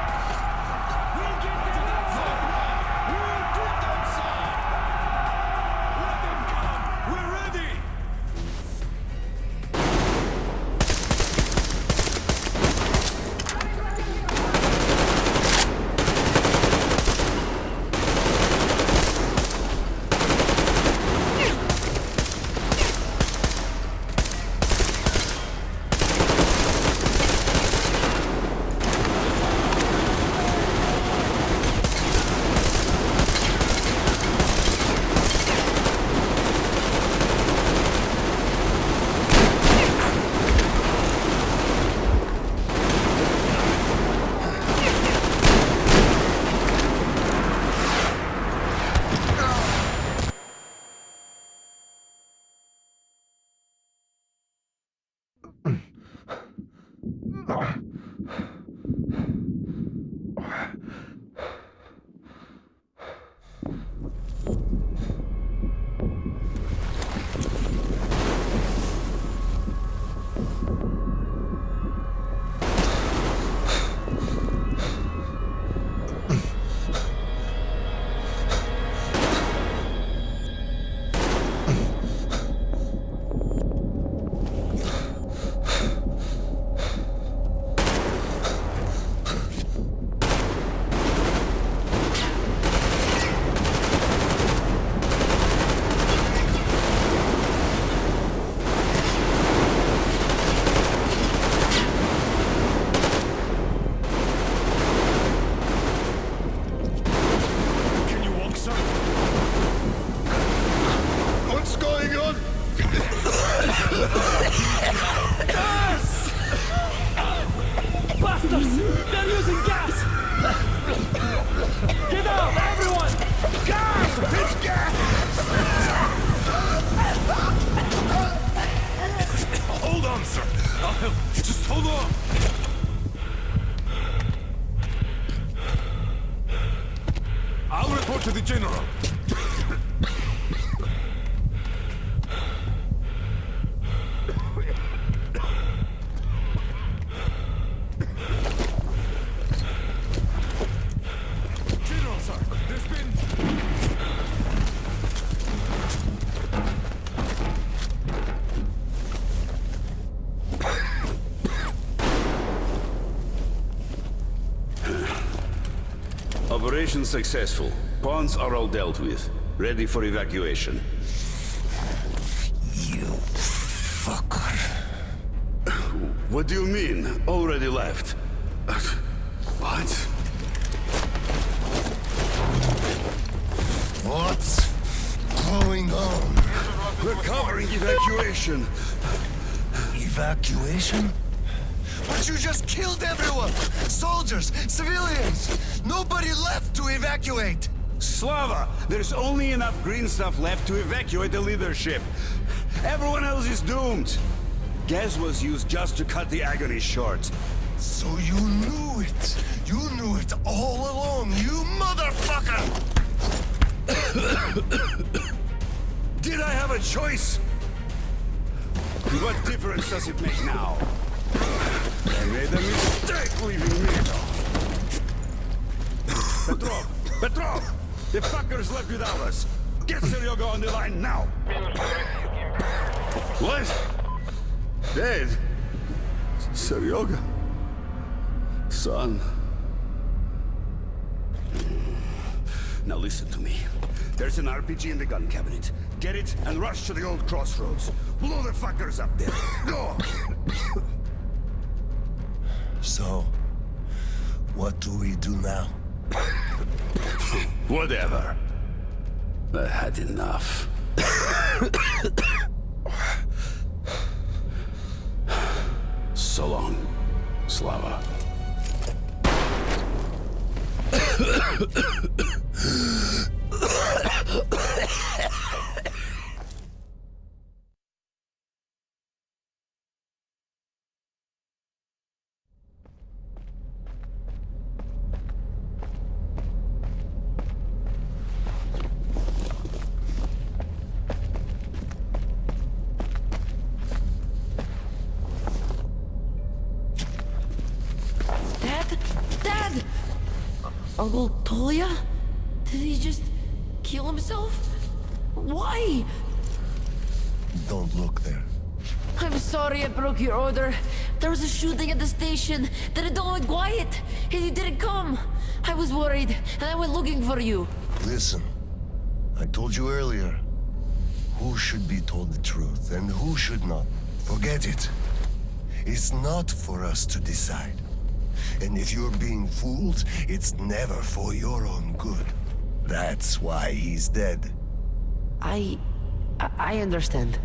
To the general. General, sir, there's been... Operation successful. Pawns are all dealt with. Ready for evacuation. You fucker. What do you mean? Already left? What? What's going on? We're covering evacuation. Evacuation? But you just killed everyone! Soldiers, civilians! Nobody left to evacuate! Slava, there's only enough green stuff left to evacuate the leadership. Everyone else is doomed. Gas was used just to cut the agony short. So you knew it! You knew it all along, you motherfucker! Did I have a choice? What difference does it make now? I made a mistake leaving me. Petrov! The fuckers left without us. Get Seryoga on the line now. What? Dead? Seryoga? Son. Now listen to me. There's an RPG in the gun cabinet. Get it and rush to the old crossroads. Blow the fuckers up there. Go! So, what do we do now? Whatever. I had enough. So long, Slava. Uncle Tolia? Did he just kill himself? Why? Don't look there. I'm sorry I broke your order. There was a shooting at the station. Then it all went quiet, and you didn't come. I was worried, and I went looking for you. Listen, I told you earlier. Who should be told the truth, and who should not? Forget it. It's not for us to decide. And if you're being fooled, it's never for your own good. That's why he's dead. I understand.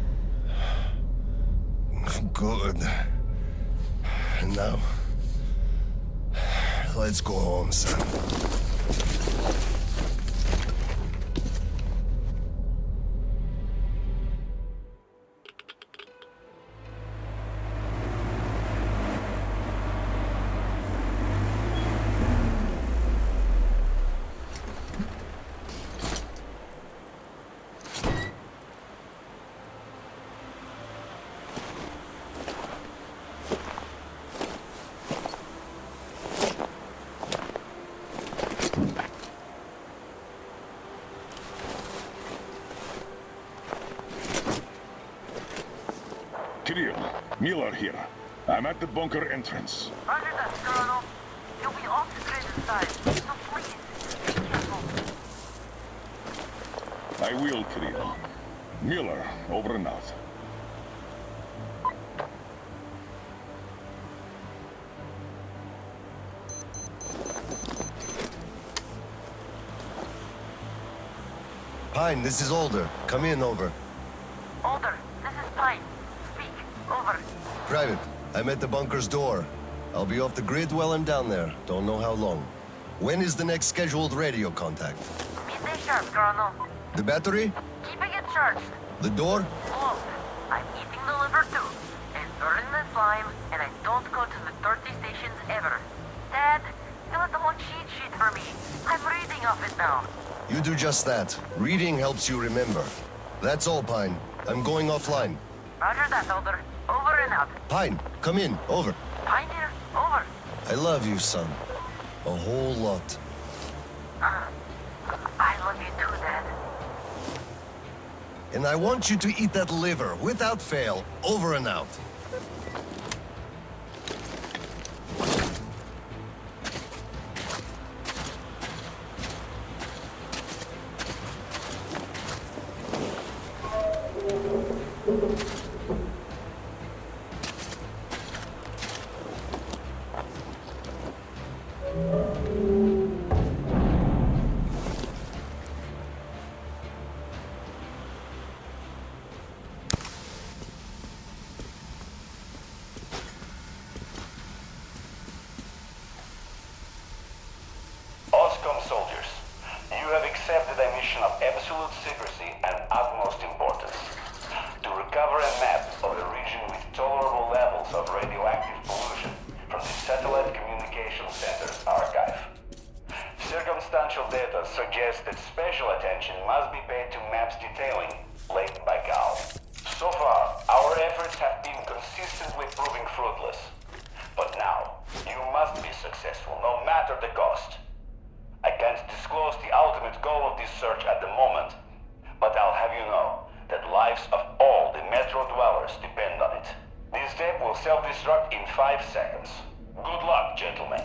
Good. And now, let's go home, son. Kirill, Miller here. I'm at the bunker entrance. Roger that, Colonel. You'll be off the grid inside, so please, be careful. I will, Kirill. Miller, over and out. Pine, this is Alder. Come in, over. Alder, this is Pine. Speak, over. Private, I'm at the bunker's door. I'll be off the grid while I'm down there. Don't know how long. When is the next scheduled radio contact? Midday sharp, Colonel. The battery? Keeping it charged. The door? Look, I'm eating the liver too, and burning the slime, and I don't go to the dirty stations ever. Dad, fill out the whole cheat sheet for me. I'm reading off it now. You do just that. Reading helps you remember. That's all, Pine. I'm going offline. Roger that, Alder. Over and out. Pine, come in. Over. Pine here, over. I love you, son. A whole lot. I love you too, Dad. And I want you to eat that liver, without fail. Over and out. OSCOM soldiers, you have accepted a mission of absolute secrecy and utmost importance. To recover a map of a region with tolerable levels of radioactive pollution from the Satellite Communications Center's archive. Circumstantial data suggests that special attention must be paid to maps detailing Lake Baikal. So far, our efforts have been consistently proving fruitless. But now, you must be successful, no matter the cost. I can't disclose the ultimate goal of this search at the moment, but I'll have you know that lives of all the Metro dwellers depend on it. This tape will self-destruct in 5 seconds. Good luck, gentlemen.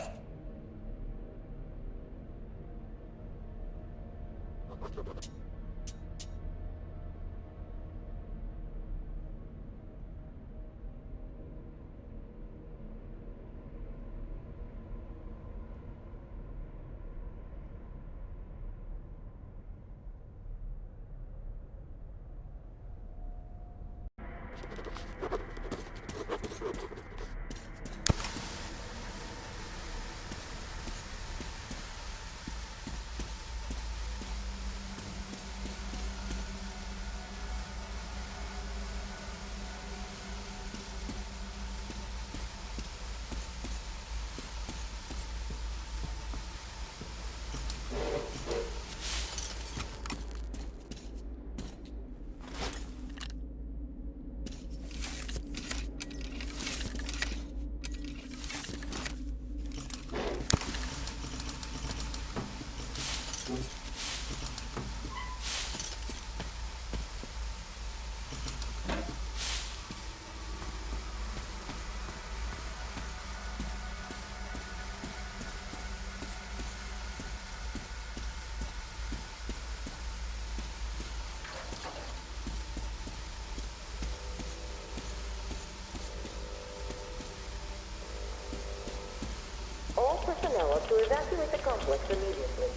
personnel to evacuate the complex immediately.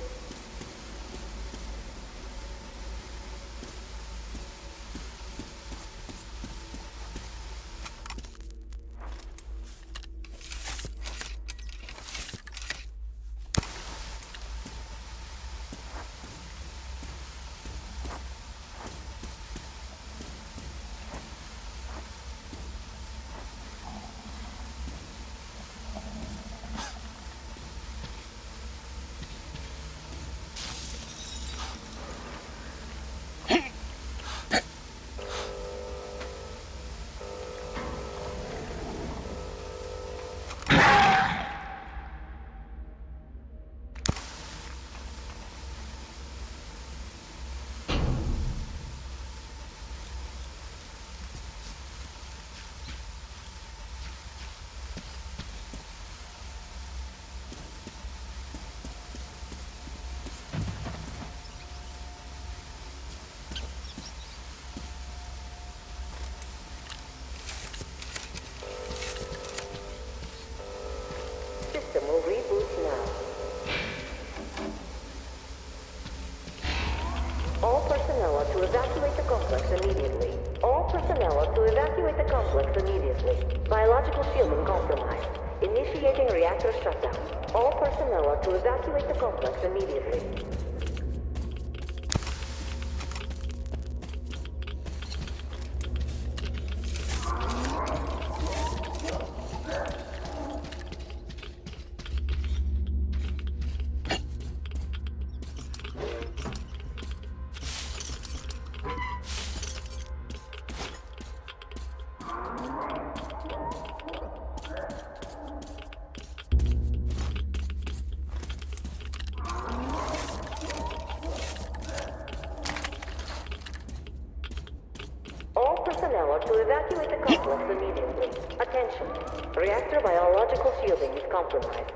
System will reboot now. All personnel are to evacuate the complex immediately. All personnel are to evacuate the complex immediately. Biological shielding compromised. Initiating reactor shutdown. All personnel are to evacuate the complex immediately. All personnel are to evacuate the complex immediately. Attention. Reactor biological shielding is compromised.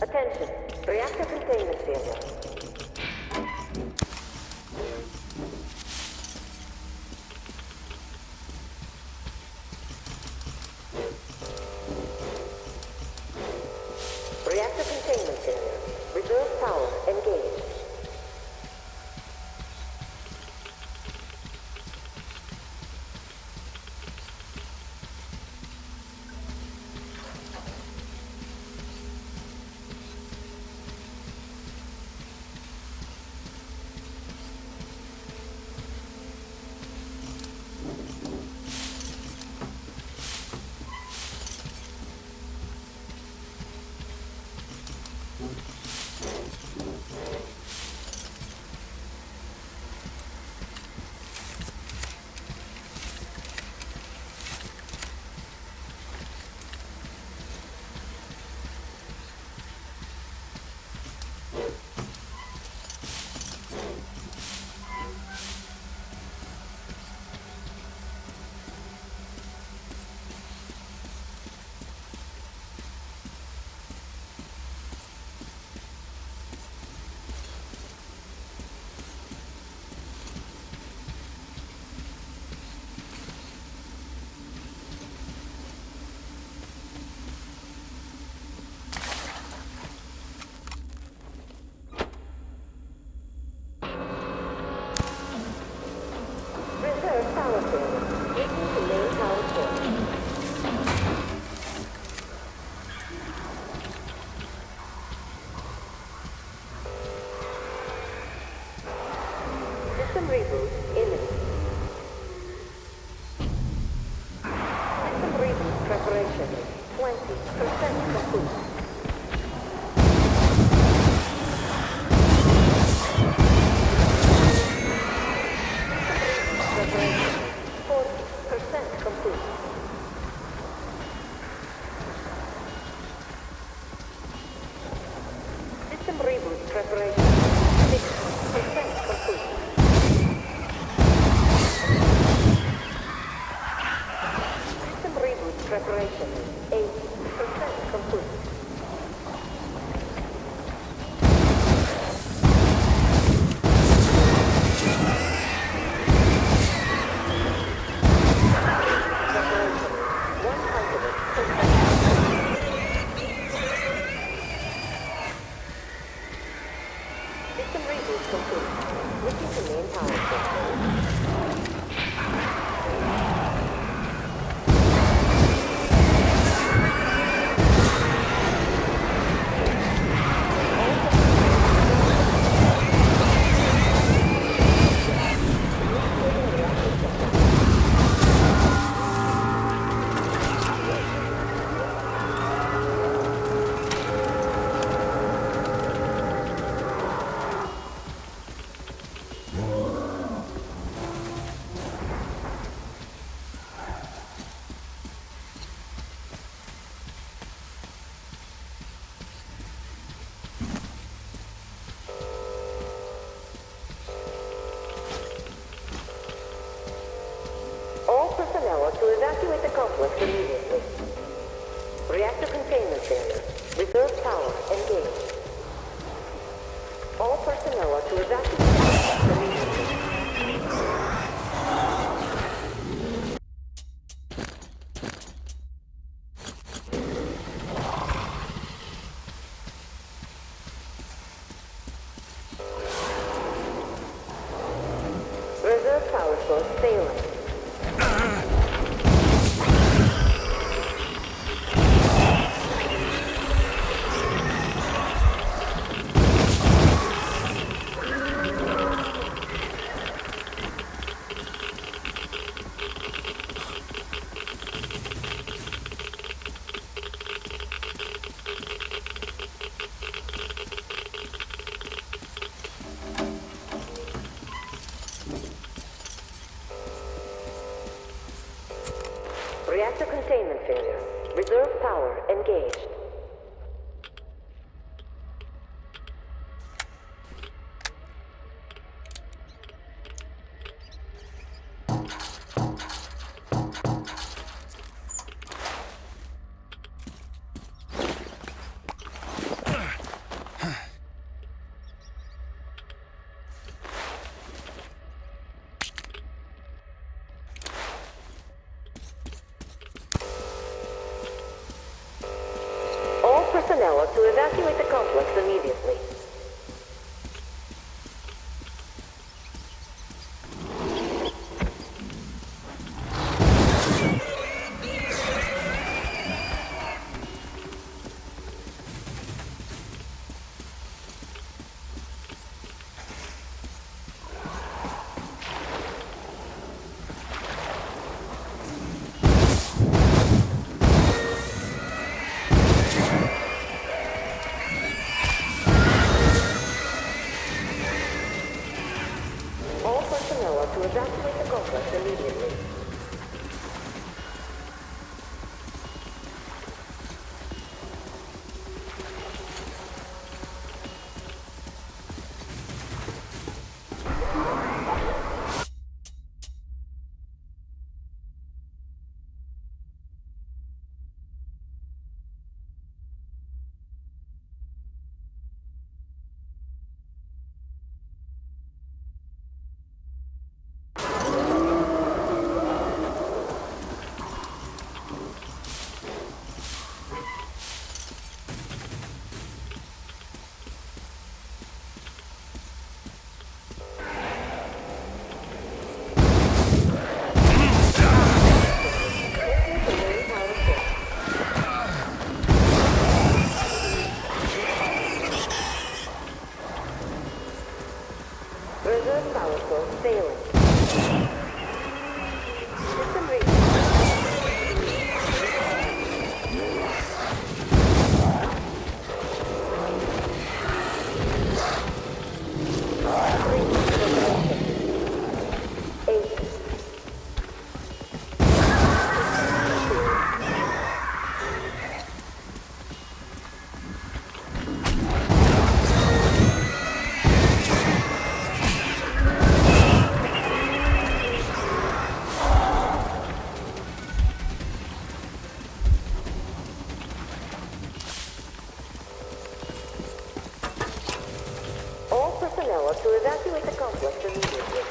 Attention. Reactor containment failure. Reactor containment failure. Reserve power engaged. Reserve power failure. Switching to main power source. System reboot imminent. System reboot preparation 20% complete. Preparation 40% complete. System reboot preparation 6% complete. System reboot preparation 8% complete. Reactor containment failure. Reserve power engaged. All personnel are to evacuate the complex immediately. Reserve power source failing. Reactor containment failure. Reserve power engaged. Personnel are to evacuate the complex immediately. To evacuate the complex immediately. Reserve power source failing. System ready. Personnel are to evacuate the complex immediately.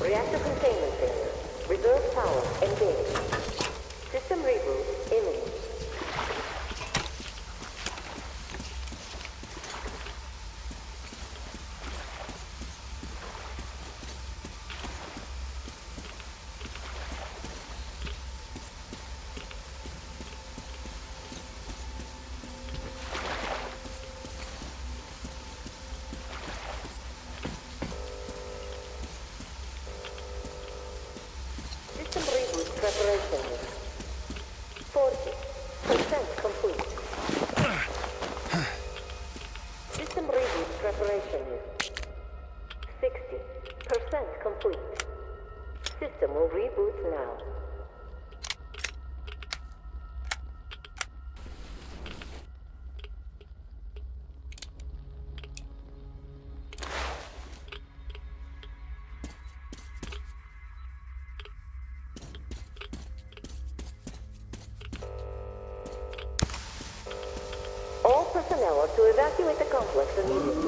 Reactor containment failure. Reserve power engaged. System reboot imminent. preparation unit. 40% complete. System reboot preparation unit. 60% complete. System will reboot now. All personnel are to evacuate the complex immediately.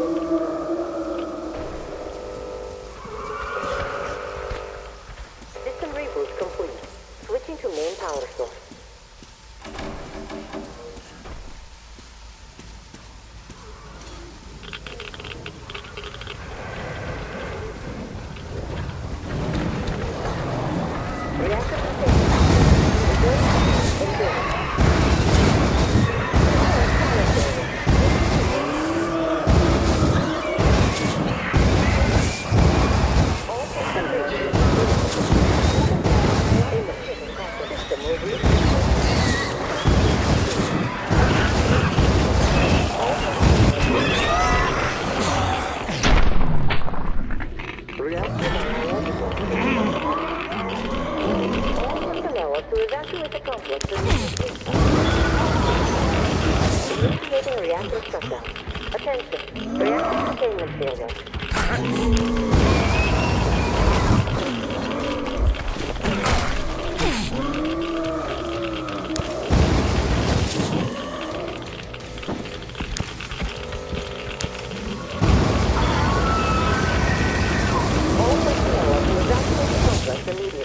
System reboot complete. Switching to main power source. Reactor to evacuate the complex immediately. Initiating reactor shutdown. Attention, reactor containment failure. All personnel are to evacuate the complex immediately.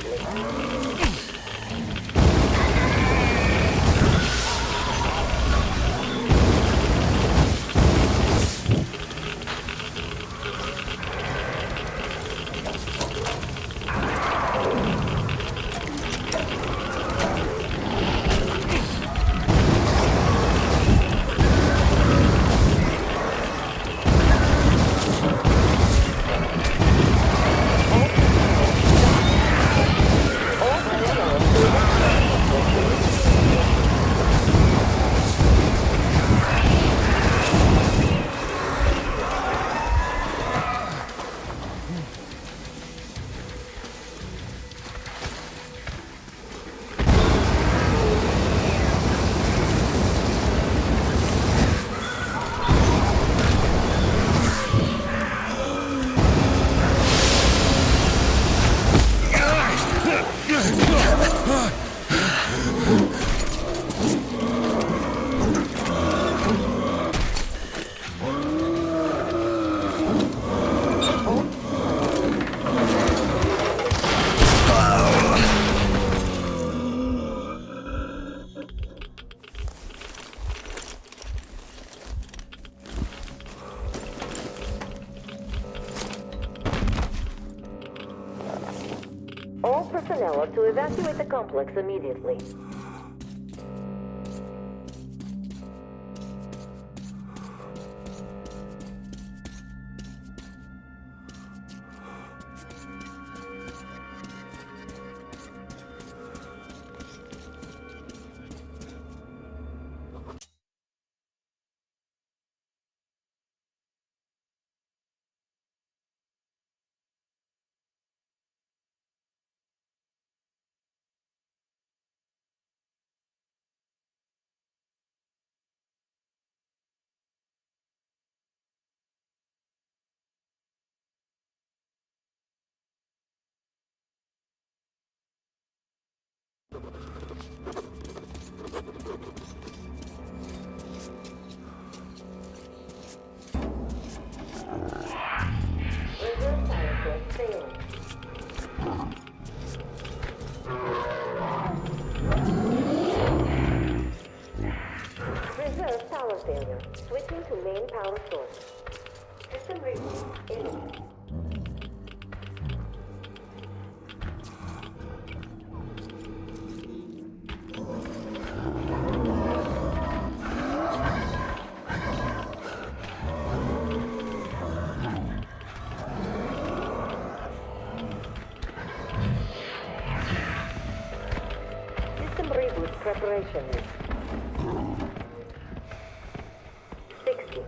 All personnel are to evacuate the complex immediately. Reserve power failure. Switching to main power source. System reboot imminent. preparations. 60.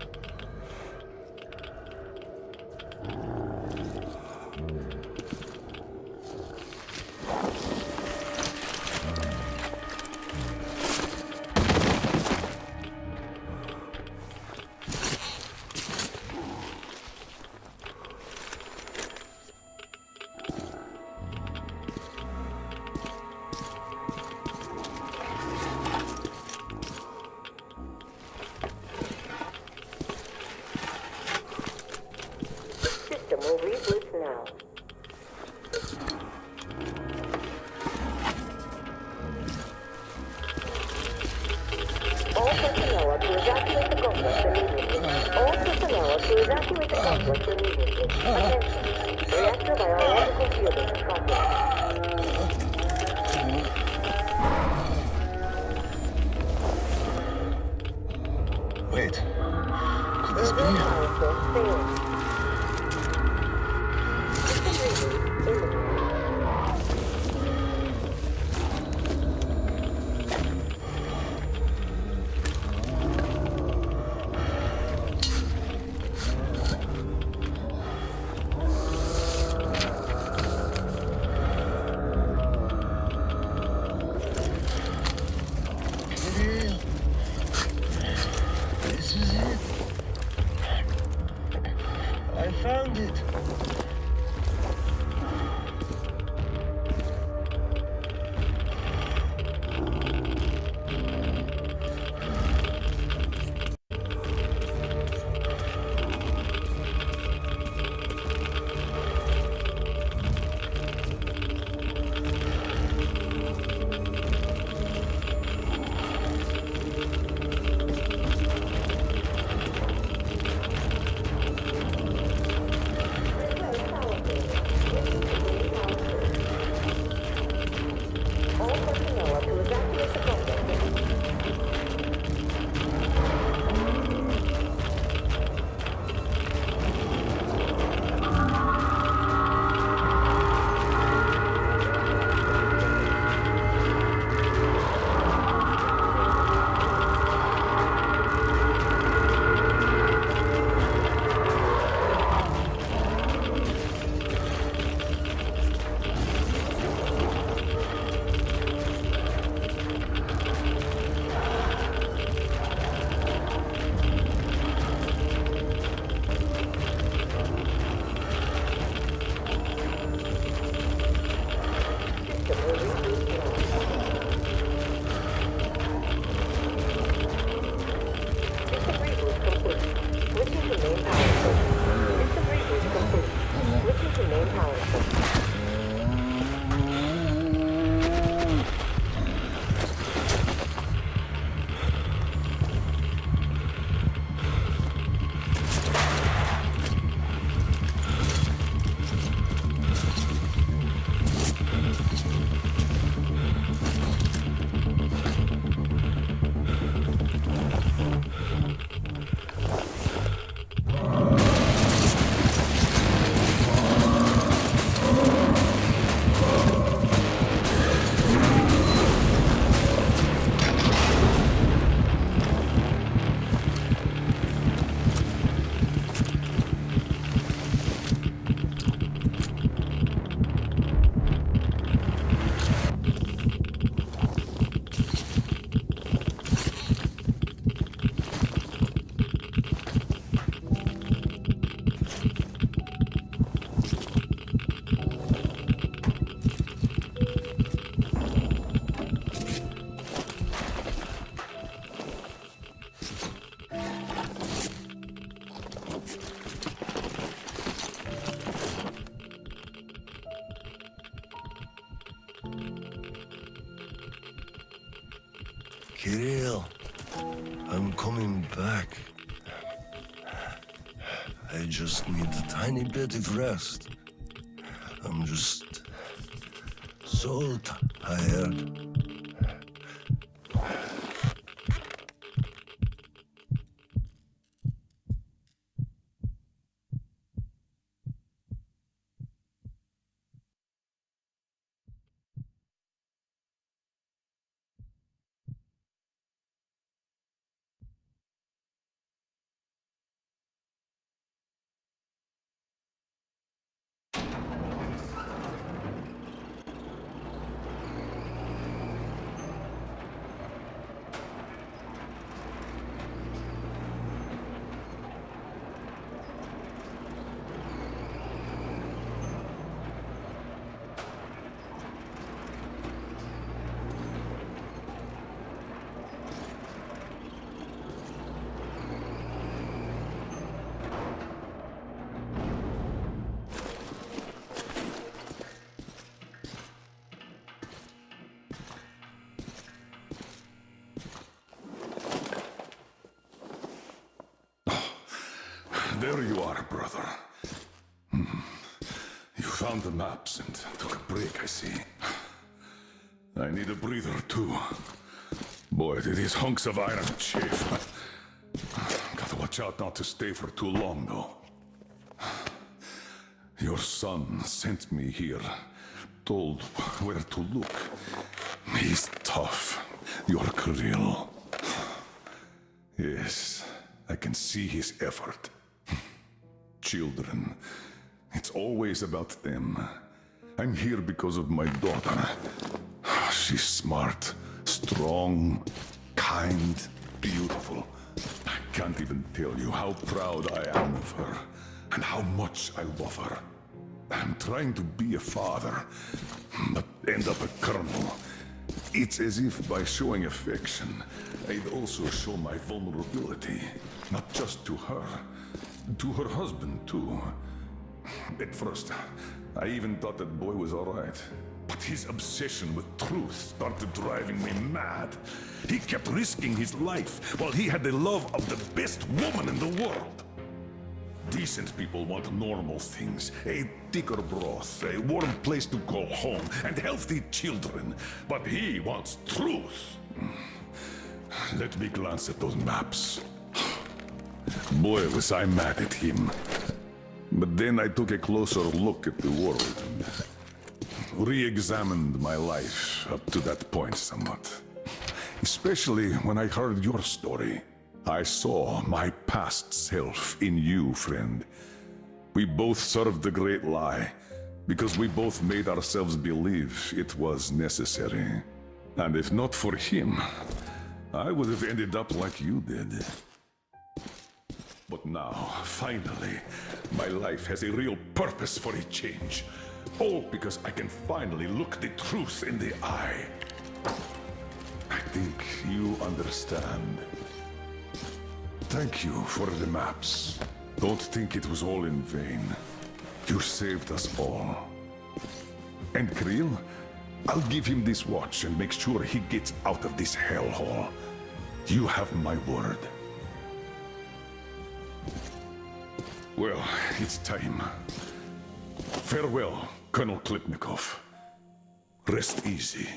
System will reboot now. All personnel are to evacuate the complex immediately. All personnel are to evacuate the complex immediately. Attention. Reactor biological fielding complex. Wait. Could this be? Power source failing. System reboot imminent. This is it. I found it. All personnel are to evacuate the complex. System will reboot now. System reboot complete. Switching to main power source. System reboot complete. Switching to main power source. Kirill, I'm coming back. I just need a tiny bit of rest. I'm just so tired. There you are, brother. You found the maps and took a break, I see. I need a breather, too. Boy, did these hunks of iron chafe. Gotta watch out not to stay for too long, though. Your son sent me here, told where to look. He's tough, your Kirill. Yes, I can see his effort. Children, it's always about them. I'm here because of my daughter. She's smart, strong, kind, beautiful. I can't even tell you how proud I am of her, and how much I love her. I'm trying to be a father, but end up a colonel. It's as if by showing affection, I'd also show my vulnerability. Not just to her husband too. At first, I even thought that boy was alright. But his obsession with truth started driving me mad. He kept risking his life while he had the love of the best woman in the world. Decent people want normal things. A thicker broth, a warm place to call home, and healthy children. But he wants truth. Let me glance at those maps. Boy, was I mad at him. But then I took a closer look at the world and re-examined my life up to that point somewhat. Especially when I heard your story. I saw my past self in you, friend. We both served the great lie, because we both made ourselves believe it was necessary. And if not for him, I would have ended up like you did. But now, finally, my life has a real purpose for a change. All because I can finally look the truth in the eye. I think you understand. Thank you for the maps. Don't think it was all in vain. You saved us all. And Kirill, I'll give him this watch and make sure he gets out of this hellhole. You have my word. Well, it's time. Farewell, Colonel Klipnikov. Rest easy.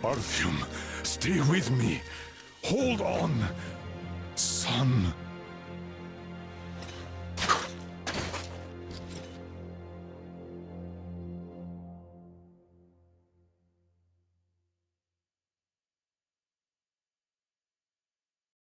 Artyom, stay with me. Hold on, son.